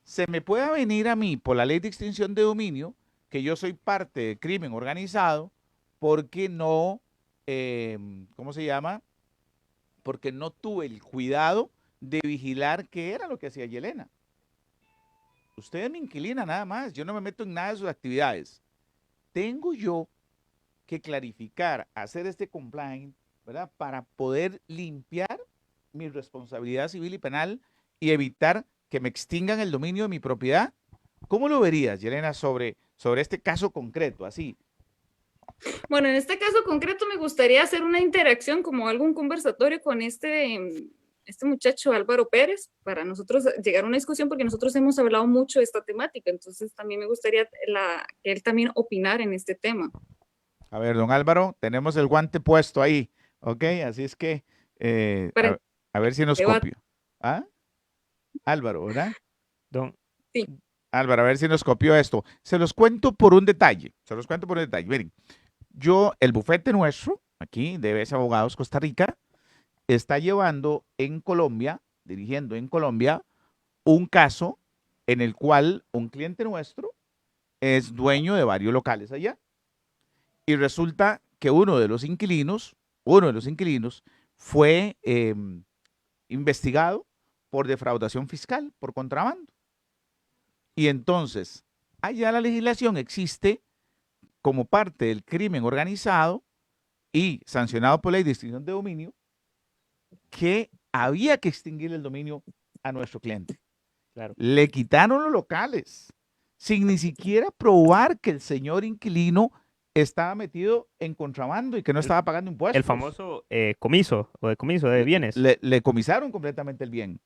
se me puede venir a mí por la ley de extinción de dominio que yo soy parte de crimen organizado porque no, ¿cómo se llama? Porque no tuve el cuidado de vigilar qué era lo que hacía Yelena. Usted es mi inquilina nada más, yo no me meto en nada de sus actividades. Tengo yo que clarificar, hacer este compliance, ¿verdad? Para poder limpiar mi responsabilidad civil y penal y evitar que me extingan el dominio de mi propiedad. ¿Cómo lo verías, Yelena, sobre este caso concreto, así? Bueno, en este caso concreto me gustaría hacer una interacción, como algún conversatorio con este muchacho Álvaro Pérez, para nosotros llegar a una discusión, porque nosotros hemos hablado mucho de esta temática, entonces también me gustaría que él también opinara en este tema. A ver, don Álvaro, tenemos el guante puesto ahí, ¿ok? Así es que, a ver si nos copio. ¿Ah? Álvaro, ¿verdad? Sí. Álvaro, a ver si nos copió esto. Se los cuento por un detalle. Miren, el bufete nuestro, aquí de BS Abogados Costa Rica, está dirigiendo en Colombia, un caso en el cual un cliente nuestro es dueño de varios locales allá. Y resulta que uno de los inquilinos fue investigado por defraudación fiscal, por contrabando. Y entonces, allá la legislación existe como parte del crimen organizado y sancionado por ley de extinción de dominio, que había que extinguir el dominio a nuestro cliente. Claro. Le quitaron los locales sin ni siquiera probar que el señor inquilino estaba metido en contrabando y que no estaba pagando impuestos. El famoso comiso o decomiso de bienes. Le comisaron completamente el bien.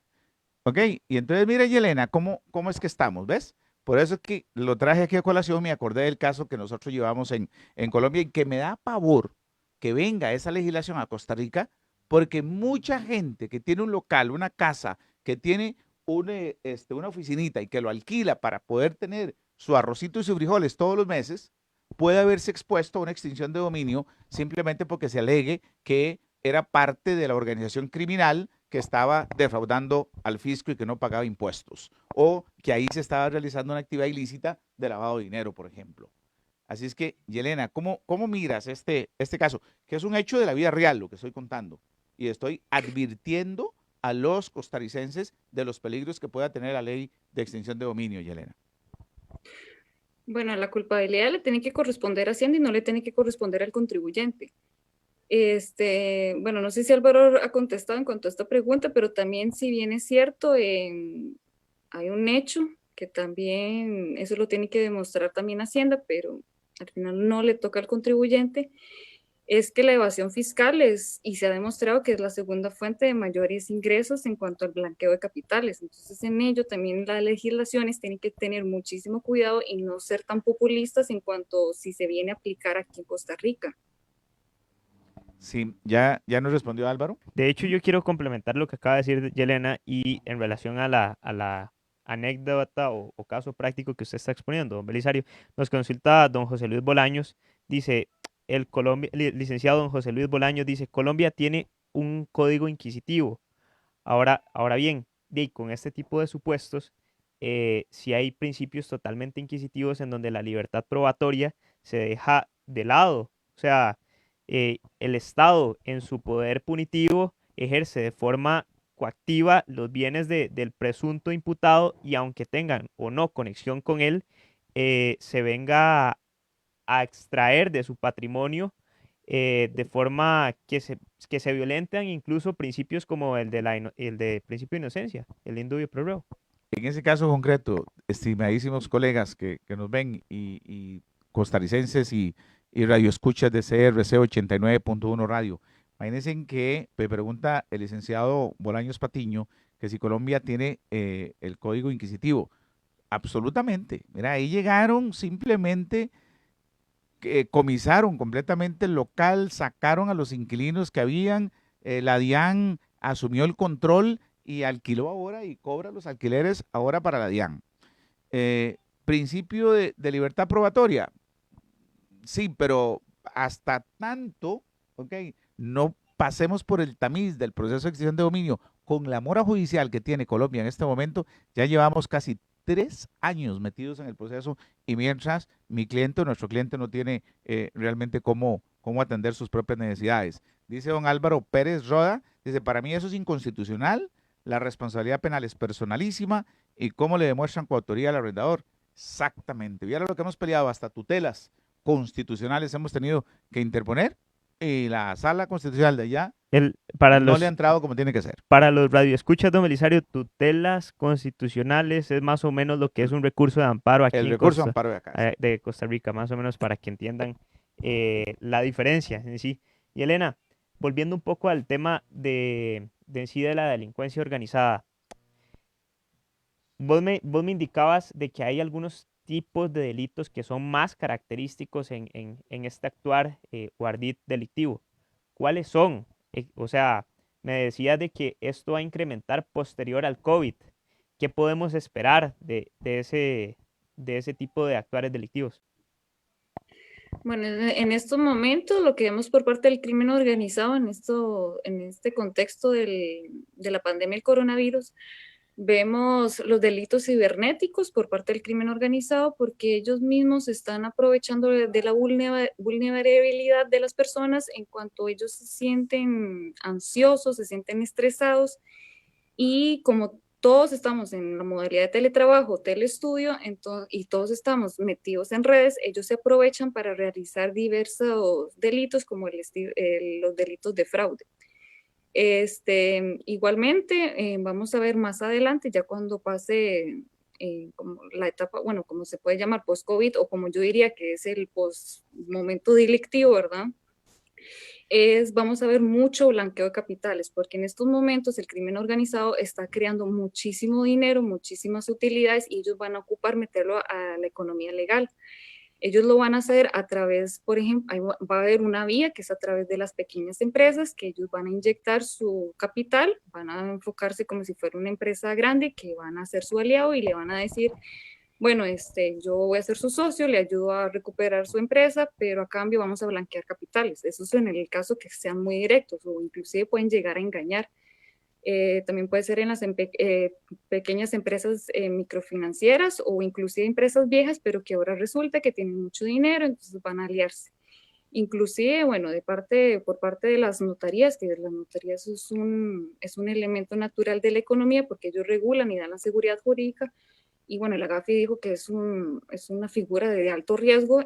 ¿Ok? Y entonces, mira, Yelena, ¿cómo es que estamos? ¿Ves? Por eso es que lo traje aquí a colación, me acordé del caso que nosotros llevamos en Colombia y que me da pavor que venga esa legislación a Costa Rica, porque mucha gente que tiene un local, una casa, que tiene una oficinita y que lo alquila para poder tener su arrocito y sus frijoles todos los meses, puede haberse expuesto a una extinción de dominio simplemente porque se alegue que era parte de la organización criminal que estaba defraudando al fisco y que no pagaba impuestos, o que ahí se estaba realizando una actividad ilícita de lavado de dinero, por ejemplo. Así es que, Yelena, ¿cómo miras este caso? Que es un hecho de la vida real lo que estoy contando, y estoy advirtiendo a los costarricenses de los peligros que pueda tener la ley de extinción de dominio, Yelena. Bueno, la culpabilidad le tiene que corresponder a Hacienda y no le tiene que corresponder al contribuyente. Bueno, no sé si Álvaro ha contestado en cuanto a esta pregunta, pero también, si bien es cierto, hay un hecho que también eso lo tiene que demostrar también Hacienda, pero al final no le toca al contribuyente, es que la evasión fiscal y se ha demostrado que es la segunda fuente de mayores ingresos en cuanto al blanqueo de capitales. Entonces, en ello también las legislaciones tienen que tener muchísimo cuidado y no ser tan populistas en cuanto si se viene a aplicar aquí en Costa Rica. Sí, ya nos respondió Álvaro. De hecho, yo quiero complementar lo que acaba de decir Yelena y en relación a la anécdota o caso práctico que usted está exponiendo, don Belisario. Nos consulta don José Luis Bolaños, dice, licenciado don José Luis Bolaños dice, Colombia tiene un código inquisitivo. Ahora bien, con este tipo de supuestos, si hay principios totalmente inquisitivos en donde la libertad probatoria se deja de lado. O sea, el Estado en su poder punitivo ejerce de forma coactiva los bienes del presunto imputado y aunque tengan o no conexión con él, se venga a extraer de su patrimonio de forma que se violentan incluso principios como el de principio de inocencia, el indubio pro reo. En ese caso concreto, estimadísimos colegas que nos ven y costarricenses y radioescuchas de CRC 89.1 Radio, imagínense que me pregunta el licenciado Bolaños Patiño que si Colombia tiene el código inquisitivo. Absolutamente. Mira, ahí llegaron simplemente comisaron completamente el local, sacaron a los inquilinos que habían, la DIAN asumió el control y alquiló ahora y cobra los alquileres ahora para la DIAN. Principio de libertad probatoria, sí, pero hasta tanto, ok, no pasemos por el tamiz del proceso de extinción de dominio con la mora judicial que tiene Colombia en este momento, ya llevamos casi 3 años metidos en el proceso y mientras nuestro cliente no tiene realmente cómo atender sus propias necesidades. Dice don Álvaro Pérez Roda, dice, para mí eso es inconstitucional, la responsabilidad penal es personalísima y cómo le demuestran coautoría al arrendador. Exactamente, ¿vieron lo que hemos peleado? Hasta tutelas constitucionales hemos tenido que interponer y la sala constitucional de allá no le ha entrado como tiene que ser. Para los radioescuchas, don Belisario, tutelas constitucionales es más o menos lo que es un recurso de amparo aquí de Costa Rica, más o menos para que entiendan la diferencia en sí. Y Elena, volviendo un poco al tema de en sí de la delincuencia organizada, vos me indicabas de que hay algunos tipos de delitos que son más característicos en este actuar o ardid delictivo. ¿Cuáles son? O sea, me decías de que esto va a incrementar posterior al COVID. ¿Qué podemos esperar de ese tipo de actuares delictivos? Bueno, en estos momentos lo que vemos por parte del crimen organizado en este contexto de la pandemia del coronavirus, vemos los delitos cibernéticos por parte del crimen organizado porque ellos mismos están aprovechando de la vulnerabilidad de las personas en cuanto ellos se sienten ansiosos, se sienten estresados y como todos estamos en la modalidad de teletrabajo, telestudio, y todos estamos metidos en redes, ellos se aprovechan para realizar diversos delitos como los delitos de fraude. Igualmente, vamos a ver más adelante, ya cuando pase como la etapa, bueno, como se puede llamar post-COVID, o como yo diría que es el post-momento delictivo, ¿verdad? Vamos a ver mucho blanqueo de capitales, porque en estos momentos el crimen organizado está creando muchísimo dinero, muchísimas utilidades, y ellos van a ocupar meterlo a la economía legal. Ellos lo van a hacer a través, por ejemplo, va a haber una vía que es a través de las pequeñas empresas, que ellos van a inyectar su capital, van a enfocarse como si fuera una empresa grande, que van a ser su aliado y le van a decir, bueno, yo voy a ser su socio, le ayudo a recuperar su empresa, pero a cambio vamos a blanquear capitales. Eso es en el caso que sean muy directos o inclusive pueden llegar a engañar. También puede ser en las pequeñas empresas microfinancieras o inclusive empresas viejas, pero que ahora resulta que tienen mucho dinero, entonces van a aliarse. Inclusive, bueno, por parte de las notarías, que las notarías es un elemento natural de la economía porque ellos regulan y dan la seguridad jurídica. Y bueno, la GAFI dijo que es una figura de alto riesgo,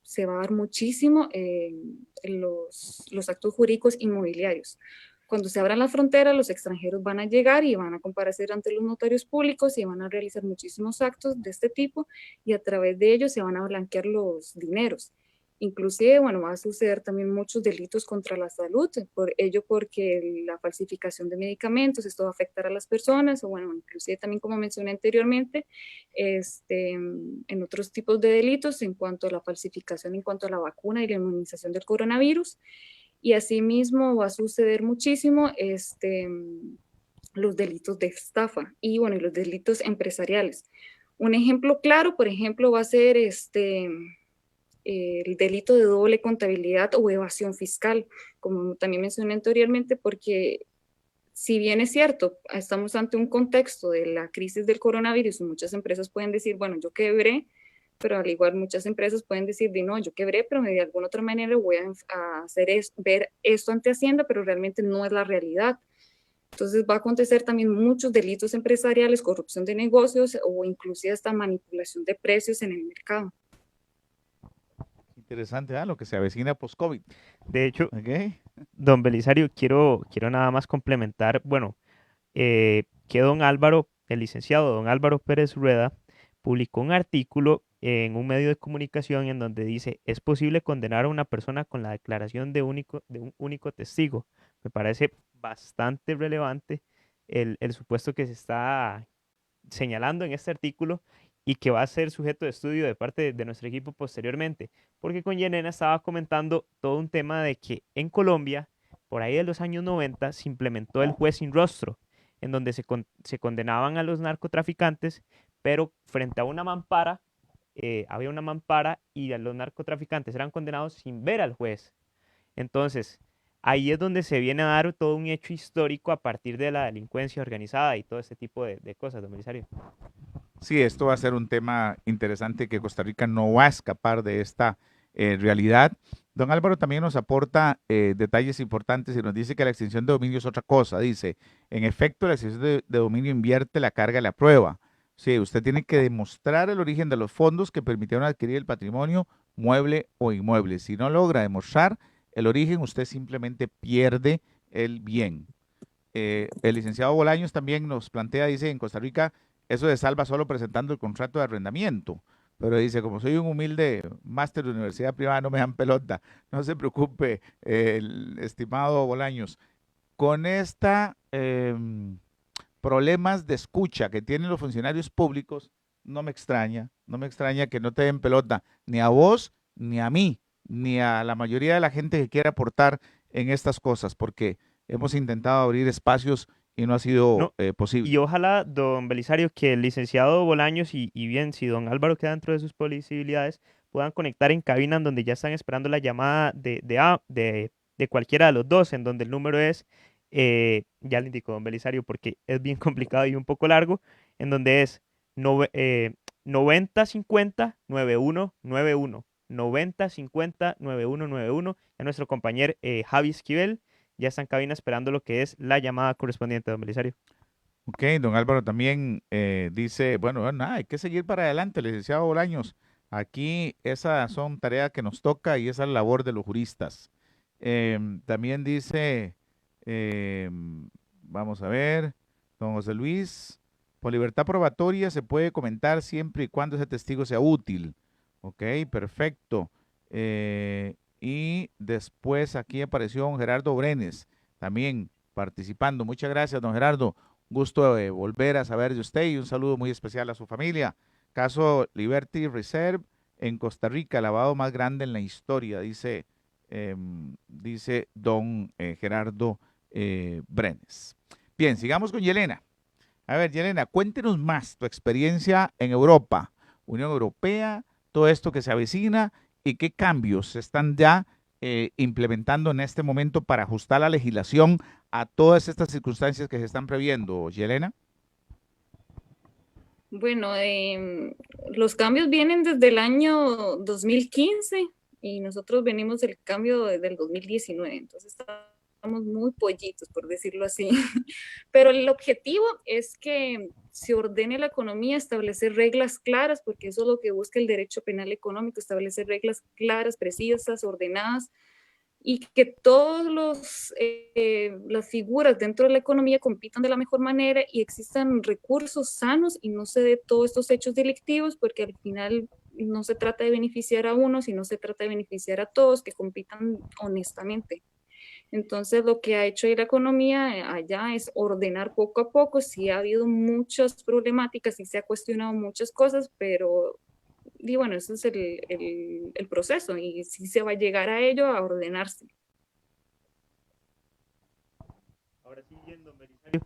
se va a dar muchísimo en los actos jurídicos inmobiliarios. Cuando se abran las fronteras, los extranjeros van a llegar y van a comparecer ante los notarios públicos y van a realizar muchísimos actos de este tipo y a través de ellos se van a blanquear los dineros. Inclusive, bueno, va a suceder también muchos delitos contra la salud, por ello porque la falsificación de medicamentos, esto va a afectar a las personas, o bueno, inclusive también como mencioné anteriormente, en otros tipos de delitos en cuanto a la falsificación, en cuanto a la vacuna y la inmunización del coronavirus. Y asimismo va a suceder muchísimo los delitos de estafa y bueno, y los delitos empresariales. Un ejemplo claro, por ejemplo, va a ser el delito de doble contabilidad o evasión fiscal, como también mencioné anteriormente, porque si bien es cierto, estamos ante un contexto de la crisis del coronavirus y muchas empresas pueden decir, bueno, yo quebré, pero al igual muchas empresas pueden decir, no, yo quebré, pero de alguna otra manera voy a hacer ver esto ante Hacienda, pero realmente no es la realidad. Entonces va a acontecer también muchos delitos empresariales, corrupción de negocios o inclusive hasta manipulación de precios en el mercado. Interesante, lo que se avecina post-COVID. De hecho, ¿Ok? don Belisario, quiero nada más complementar, bueno, que don Álvaro, el licenciado don Álvaro Pérez Rueda, publicó un artículo en un medio de comunicación en donde dice, es posible condenar a una persona con la declaración de un único testigo. Me parece bastante relevante el supuesto que se está señalando en este artículo y que va a ser sujeto de estudio de parte de nuestro equipo posteriormente, porque con Yenena estaba comentando todo un tema de que en Colombia, por ahí de los años 90, se implementó el juez sin rostro, en donde se condenaban a los narcotraficantes, pero frente a una mampara, había una mampara y a los narcotraficantes eran condenados sin ver al juez. Entonces, ahí es donde se viene a dar todo un hecho histórico a partir de la delincuencia organizada y todo este tipo de cosas, don Belisario. Sí, esto va a ser un tema interesante que Costa Rica no va a escapar de esta realidad. Don Álvaro también nos aporta detalles importantes y nos dice que la extinción de dominio es otra cosa. Dice, en efecto, la extinción de dominio invierte la carga de la prueba. Sí, usted tiene que demostrar el origen de los fondos que permitieron adquirir el patrimonio mueble o inmueble. Si no logra demostrar el origen, usted simplemente pierde el bien. El licenciado Bolaños también nos plantea, dice, en Costa Rica eso se salva solo presentando el contrato de arrendamiento. Pero dice, como soy un humilde máster de universidad privada, no me dan pelota. No se preocupe, el estimado Bolaños. Con esta problemas de escucha que tienen los funcionarios públicos, no me extraña que no te den pelota ni a vos, ni a mí, ni a la mayoría de la gente que quiere aportar en estas cosas, porque hemos intentado abrir espacios y no ha sido No, y posible. ojalá, don Belisario, que el licenciado Bolaños y bien, si don Álvaro queda dentro de sus posibilidades, puedan conectar en cabina en donde ya están esperando la llamada de cualquiera de los dos, en donde el número es, ya le indico, don Belisario, porque es bien complicado y un poco largo, en donde es 9050-9191. 9050-9191. A nuestro compañero Javi Esquivel ya está en cabina esperando lo que es la llamada correspondiente, don Belisario. Ok, don Álvaro también dice, bueno, nada, hay que seguir para adelante, licenciado Bolaños. Aquí esas son tareas que nos toca y esa es la labor de los juristas. También dice, vamos a ver, don José Luis, por libertad probatoria se puede comentar siempre y cuando ese testigo sea útil. Ok, perfecto. Y después aquí apareció don Gerardo Brenes, también participando. Muchas gracias, don Gerardo. Gusto de volver a saber de usted y un saludo muy especial a su familia. Caso Liberty Reserve en Costa Rica, el lavado más grande en la historia, dice don Gerardo Brenes. Bien, sigamos con Yelena. A ver, Yelena, cuéntenos más tu experiencia en Europa, Unión Europea, todo esto que se avecina y qué cambios se están ya implementando en este momento para ajustar la legislación a todas estas circunstancias que se están previendo, Yelena. Bueno, los cambios vienen desde el año 2015 y nosotros venimos del cambio del 2019, entonces estamos muy pollitos, por decirlo así. Pero el objetivo es que se ordene la economía, establecer reglas claras, porque eso es lo que busca el derecho penal económico, establecer reglas claras, precisas, ordenadas, y que todas las figuras dentro de la economía compitan de la mejor manera y existan recursos sanos y no se dé todos estos hechos delictivos, porque al final no se trata de beneficiar a uno, sino se trata de beneficiar a todos, que compitan honestamente. Entonces, lo que ha hecho la economía allá es ordenar poco a poco. Sí ha habido muchas problemáticas, sí se ha cuestionado muchas cosas, pero y bueno, ese es el proceso y sí se va a llegar a ello, a ordenarse. Ahora sí, bien, don Belisario.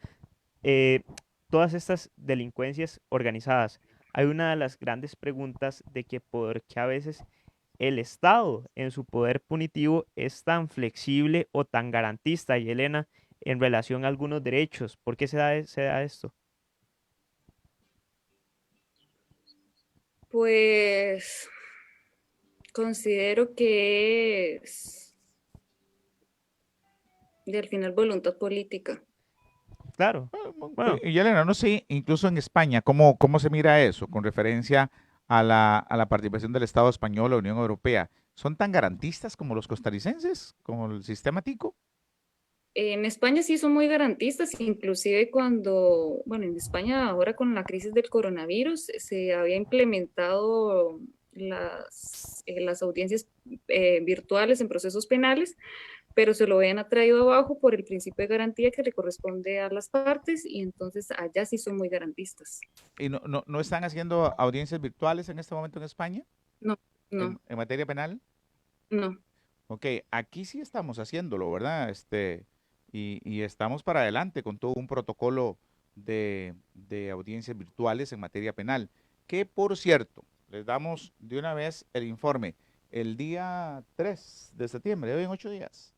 Eh, Todas estas delincuencias organizadas, hay una de las grandes preguntas de que por qué a veces el Estado en su poder punitivo es tan flexible o tan garantista, y Elena, en relación a algunos derechos. ¿Por qué se da esto? Pues considero que es, y al final, voluntad política. claro. Bueno. Y Elena, no sé, incluso en España, ¿cómo se mira eso con referencia a la participación del Estado español o la Unión Europea? ¿Son tan garantistas como los costarricenses, como el sistema tico? En España sí son muy garantistas, inclusive cuando, bueno, en España ahora con la crisis del coronavirus se había implementado las audiencias virtuales en procesos penales, pero se lo habían traído abajo por el principio de garantía que le corresponde a las partes y entonces allá sí son muy garantistas. ¿Y no están haciendo audiencias virtuales en este momento en España? No, no, En materia penal? no. Ok, aquí sí estamos haciéndolo, ¿verdad? Y estamos para adelante con todo un protocolo de audiencias virtuales en materia penal, que por cierto, les damos de una vez el informe el día 3 de septiembre, hoy en 8 días.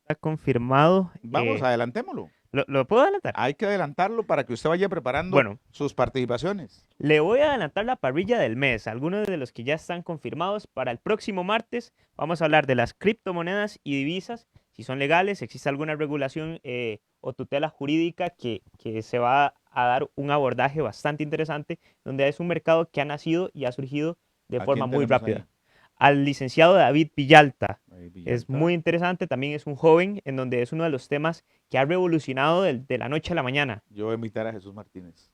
Está confirmado. Vamos, adelantémoslo. ¿Lo puedo adelantar? Hay que adelantarlo para que usted vaya preparando Bueno, sus participaciones. le voy a adelantar la parrilla del mes, algunos de los que ya están confirmados para el próximo martes. Vamos a hablar de las criptomonedas y divisas, si son legales, existe alguna regulación o tutela jurídica que se va a dar un abordaje bastante interesante, donde es un mercado que ha nacido y ha surgido de ¿A forma quién muy tenemos rápida. ahí? Al licenciado David Villalta. Ahí, Es Villalta. muy interesante, también es un joven en donde es uno de los temas que ha revolucionado de la noche a la mañana. Yo voy a invitar a Jesús Martínez.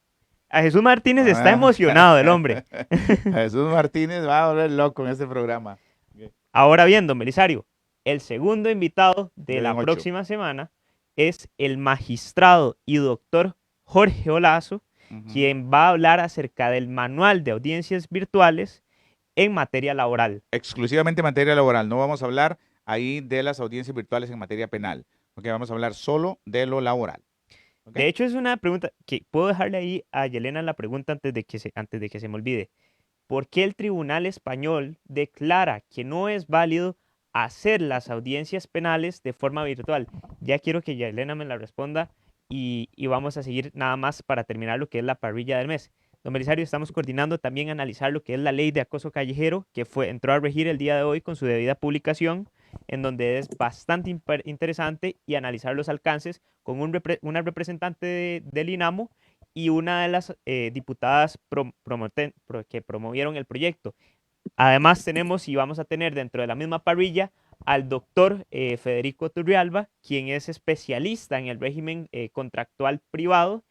A Jesús Martínez está Ah. emocionado el hombre. A Jesús Martínez va a volver loco en este programa. Ahora bien, don Belisario, el segundo invitado de Yo la en 8. próxima semana es el magistrado y doctor Jorge Olazo, quien va a hablar acerca del manual de audiencias virtuales en materia laboral. Exclusivamente en materia laboral. No vamos a hablar ahí de las audiencias virtuales en materia penal. Ok, vamos a hablar solo de lo laboral. ¿Ok? De hecho, es una pregunta que puedo dejarle ahí a Yelena la pregunta antes de que se me olvide. ¿Por qué el Tribunal Español declara que no es válido hacer las audiencias penales de forma virtual? Ya quiero que Yelena me la responda y vamos a seguir nada más para terminar lo que es la parrilla del mes. Don Belisario, estamos coordinando también analizar lo que es la ley de acoso callejero que entró a regir el día de hoy con su debida publicación, en donde es bastante interesante y analizar los alcances con una representante del INAMO y una de las diputadas que promovieron el proyecto. Además tenemos y vamos a tener dentro de la misma parrilla al doctor Federico Turrialba, quien es especialista en el régimen contractual privado.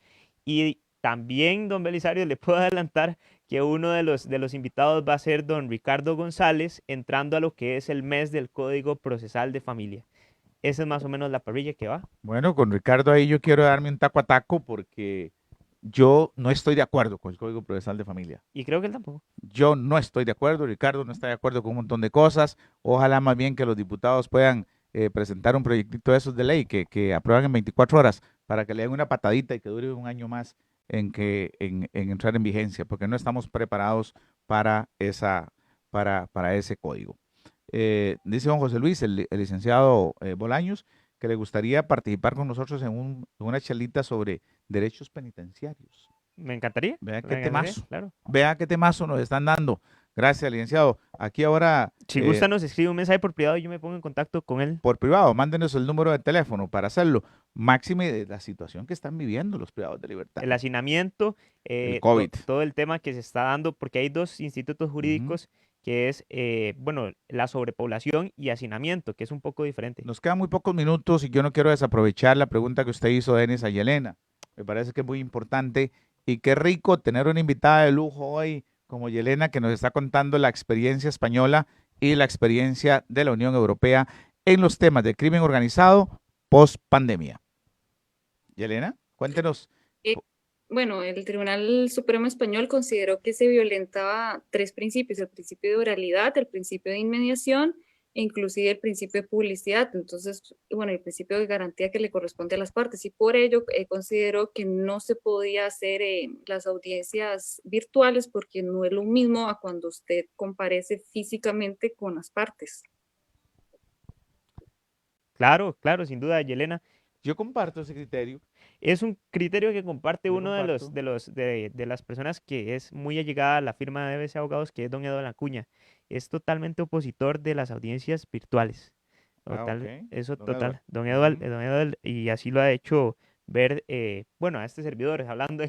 Y también, don Belisario, le puedo adelantar que uno de los invitados va a ser don Ricardo González, entrando a lo que es el mes del Código Procesal de Familia. Esa es más o menos la parrilla que va. Bueno, con Ricardo ahí yo quiero darme un taco a taco porque yo no estoy de acuerdo con el Código Procesal de Familia. Y creo que él tampoco. Yo no estoy de acuerdo, Ricardo no está de acuerdo con un montón de cosas. Ojalá más bien que los diputados puedan presentar un proyectito de esos de ley que aprueban en 24 horas para que le den una patadita y que dure un año más en entrar en vigencia, porque no estamos preparados para ese código. Dice don José Luis, el licenciado Bolaños, que le gustaría participar con nosotros en una charlita sobre derechos penitenciarios. Me encantaría. Vea me qué encantaría, temazo. claro. Vea qué temazo nos están dando. Gracias, licenciado. Aquí ahora, Si gusta, nos escribe un mensaje por privado y yo me pongo en contacto con él. por privado, mándenos el número de teléfono para hacerlo. Máxime de la situación que están viviendo los privados de libertad. El hacinamiento, El COVID. todo el tema que se está dando, porque hay dos institutos jurídicos que es, bueno, la sobrepoblación y hacinamiento, que es un poco diferente. Nos quedan muy pocos minutos y yo no quiero desaprovechar la pregunta que usted hizo, Denis, a Yelena. Me parece que es muy importante y qué rico tener una invitada de lujo hoy como Yelena, que nos está contando la experiencia española y la experiencia de la Unión Europea en los temas de crimen organizado post pandemia. Yelena, cuéntenos. Bueno, el Tribunal Supremo Español consideró que se violentaba 3 principios: el principio de oralidad, el principio de inmediación e inclusive el principio de publicidad. Entonces, bueno, el principio de garantía que le corresponde a las partes, y por ello consideró que no se podía hacer las audiencias virtuales porque no es lo mismo a cuando usted comparece físicamente con las partes. Claro, claro, sin duda, Yelena. Yo comparto ese criterio. Es un criterio que comparte Yo uno comparto. de las personas que es muy allegada a la firma de ABC Abogados, que es don Eduardo Acuña. Es totalmente opositor de las audiencias virtuales. Total, ok. eso Don Edward. total. Don Eduardo, Ujú. don Eduardo, y así lo ha hecho ver, bueno, a este servidor, hablando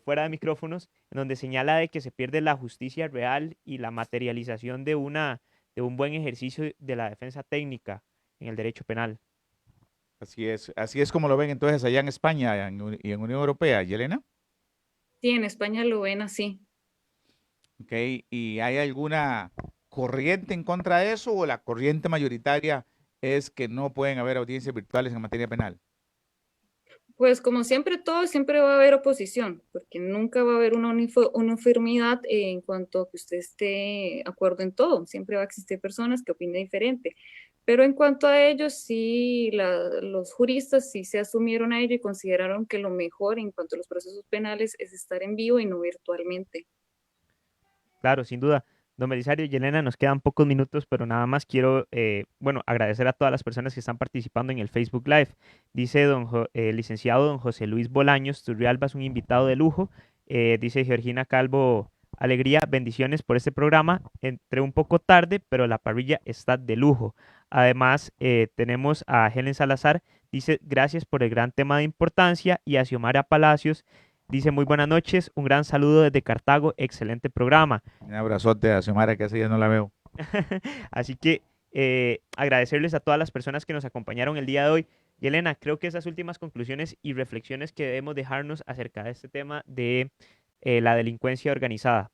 fuera de micrófonos, en donde señala de que se pierde la justicia real y la materialización de un buen ejercicio de la defensa técnica en el derecho penal. Así es como lo ven entonces allá en España y en Unión Europea, Yelena. Sí, en España lo ven así. Ok, ¿y hay alguna corriente en contra de eso o la corriente mayoritaria es que no pueden haber audiencias virtuales en materia penal? Pues como siempre todo, siempre va a haber oposición, porque nunca va a haber una uniformidad en cuanto a que usted esté de acuerdo en todo. Siempre va a existir personas que opinen diferente. Pero en cuanto a ellos, sí, los juristas sí se asumieron a ello y consideraron que lo mejor en cuanto a los procesos penales es estar en vivo y no virtualmente. Claro, sin duda. Don Belisario y Elena, nos quedan pocos minutos, pero nada más quiero, bueno, agradecer a todas las personas que están participando en el Facebook Live. Dice licenciado don José Luis Bolaños, Turrialba es un invitado de lujo. Dice Georgina Calvo, alegría, bendiciones por este programa. Entré un poco tarde, pero la parrilla está de lujo. Además, tenemos a Helen Salazar, dice, gracias por el gran tema de importancia. Y a Xiomara Palacios, dice, muy buenas noches, un gran saludo desde Cartago, excelente programa. Un abrazote a Xiomara, que hace ya no la veo. Así que agradecerles a todas las personas que nos acompañaron el día de hoy. Y Elena, creo que esas últimas conclusiones y reflexiones que debemos dejarnos acerca de este tema de la delincuencia organizada.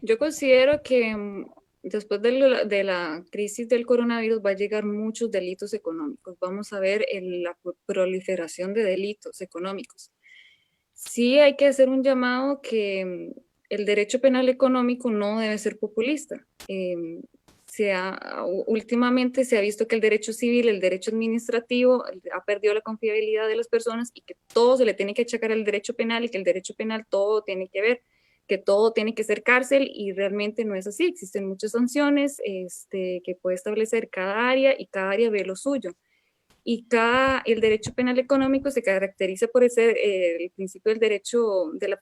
Yo considero que después de la crisis del coronavirus va a llegar muchos delitos económicos. Vamos a ver la proliferación de delitos económicos. Sí hay que hacer un llamado que el derecho penal económico no debe ser populista. Últimamente se ha visto que el derecho civil, el derecho administrativo ha perdido la confiabilidad de las personas y que todo se le tiene que achacar al derecho penal y que el derecho penal todo tiene que ver, que todo tiene que ser cárcel y realmente no es así. Existen muchas sanciones que puede establecer cada área y cada área ve lo suyo. Y el derecho penal económico se caracteriza por el principio del derecho de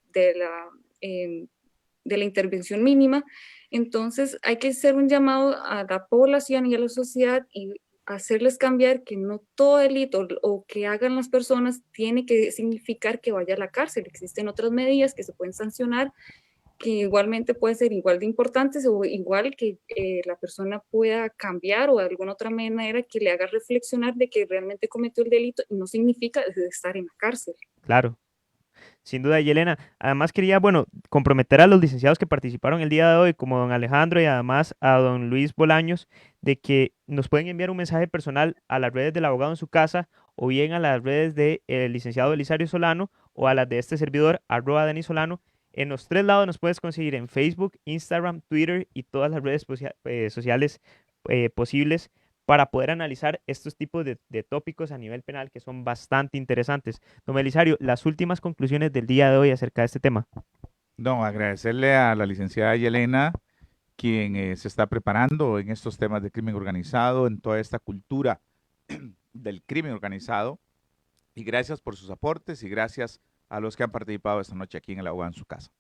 la intervención mínima. Entonces hay que hacer un llamado a la población y a la sociedad y hacerles cambiar que no todo delito o que hagan las personas tiene que significar que vaya a la cárcel. Existen otras medidas que se pueden sancionar que igualmente pueden ser igual de importantes o igual que la persona pueda cambiar o de alguna otra manera que le haga reflexionar de que realmente cometió el delito y no significa estar en la cárcel. Claro, sin duda, Yelena. Además quería, bueno, comprometer a los licenciados que participaron el día de hoy, como don Alejandro y además a don Luis Bolaños, de que nos pueden enviar un mensaje personal a las redes del abogado en su casa o bien a las redes del licenciado Belisario Solano o a las de este servidor, @Denis Solano. En los tres lados nos puedes conseguir en Facebook, Instagram, Twitter y todas las redes sociales posibles para poder analizar estos tipos de tópicos a nivel penal que son bastante interesantes. Don Belisario, las últimas conclusiones del día de hoy acerca de este tema. No, agradecerle a la licenciada Yelena, quien se está preparando en estos temas de crimen organizado, en toda esta cultura del crimen organizado. Y gracias por sus aportes y gracias a los que han participado esta noche aquí en el Abogado en su casa.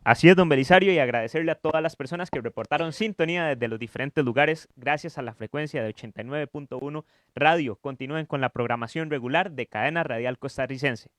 Así es, don Belisario, y agradecerle a todas las personas que reportaron sintonía desde los diferentes lugares gracias a la frecuencia de 89.1 radio. Continúen con la programación regular de Cadena Radial Costarricense.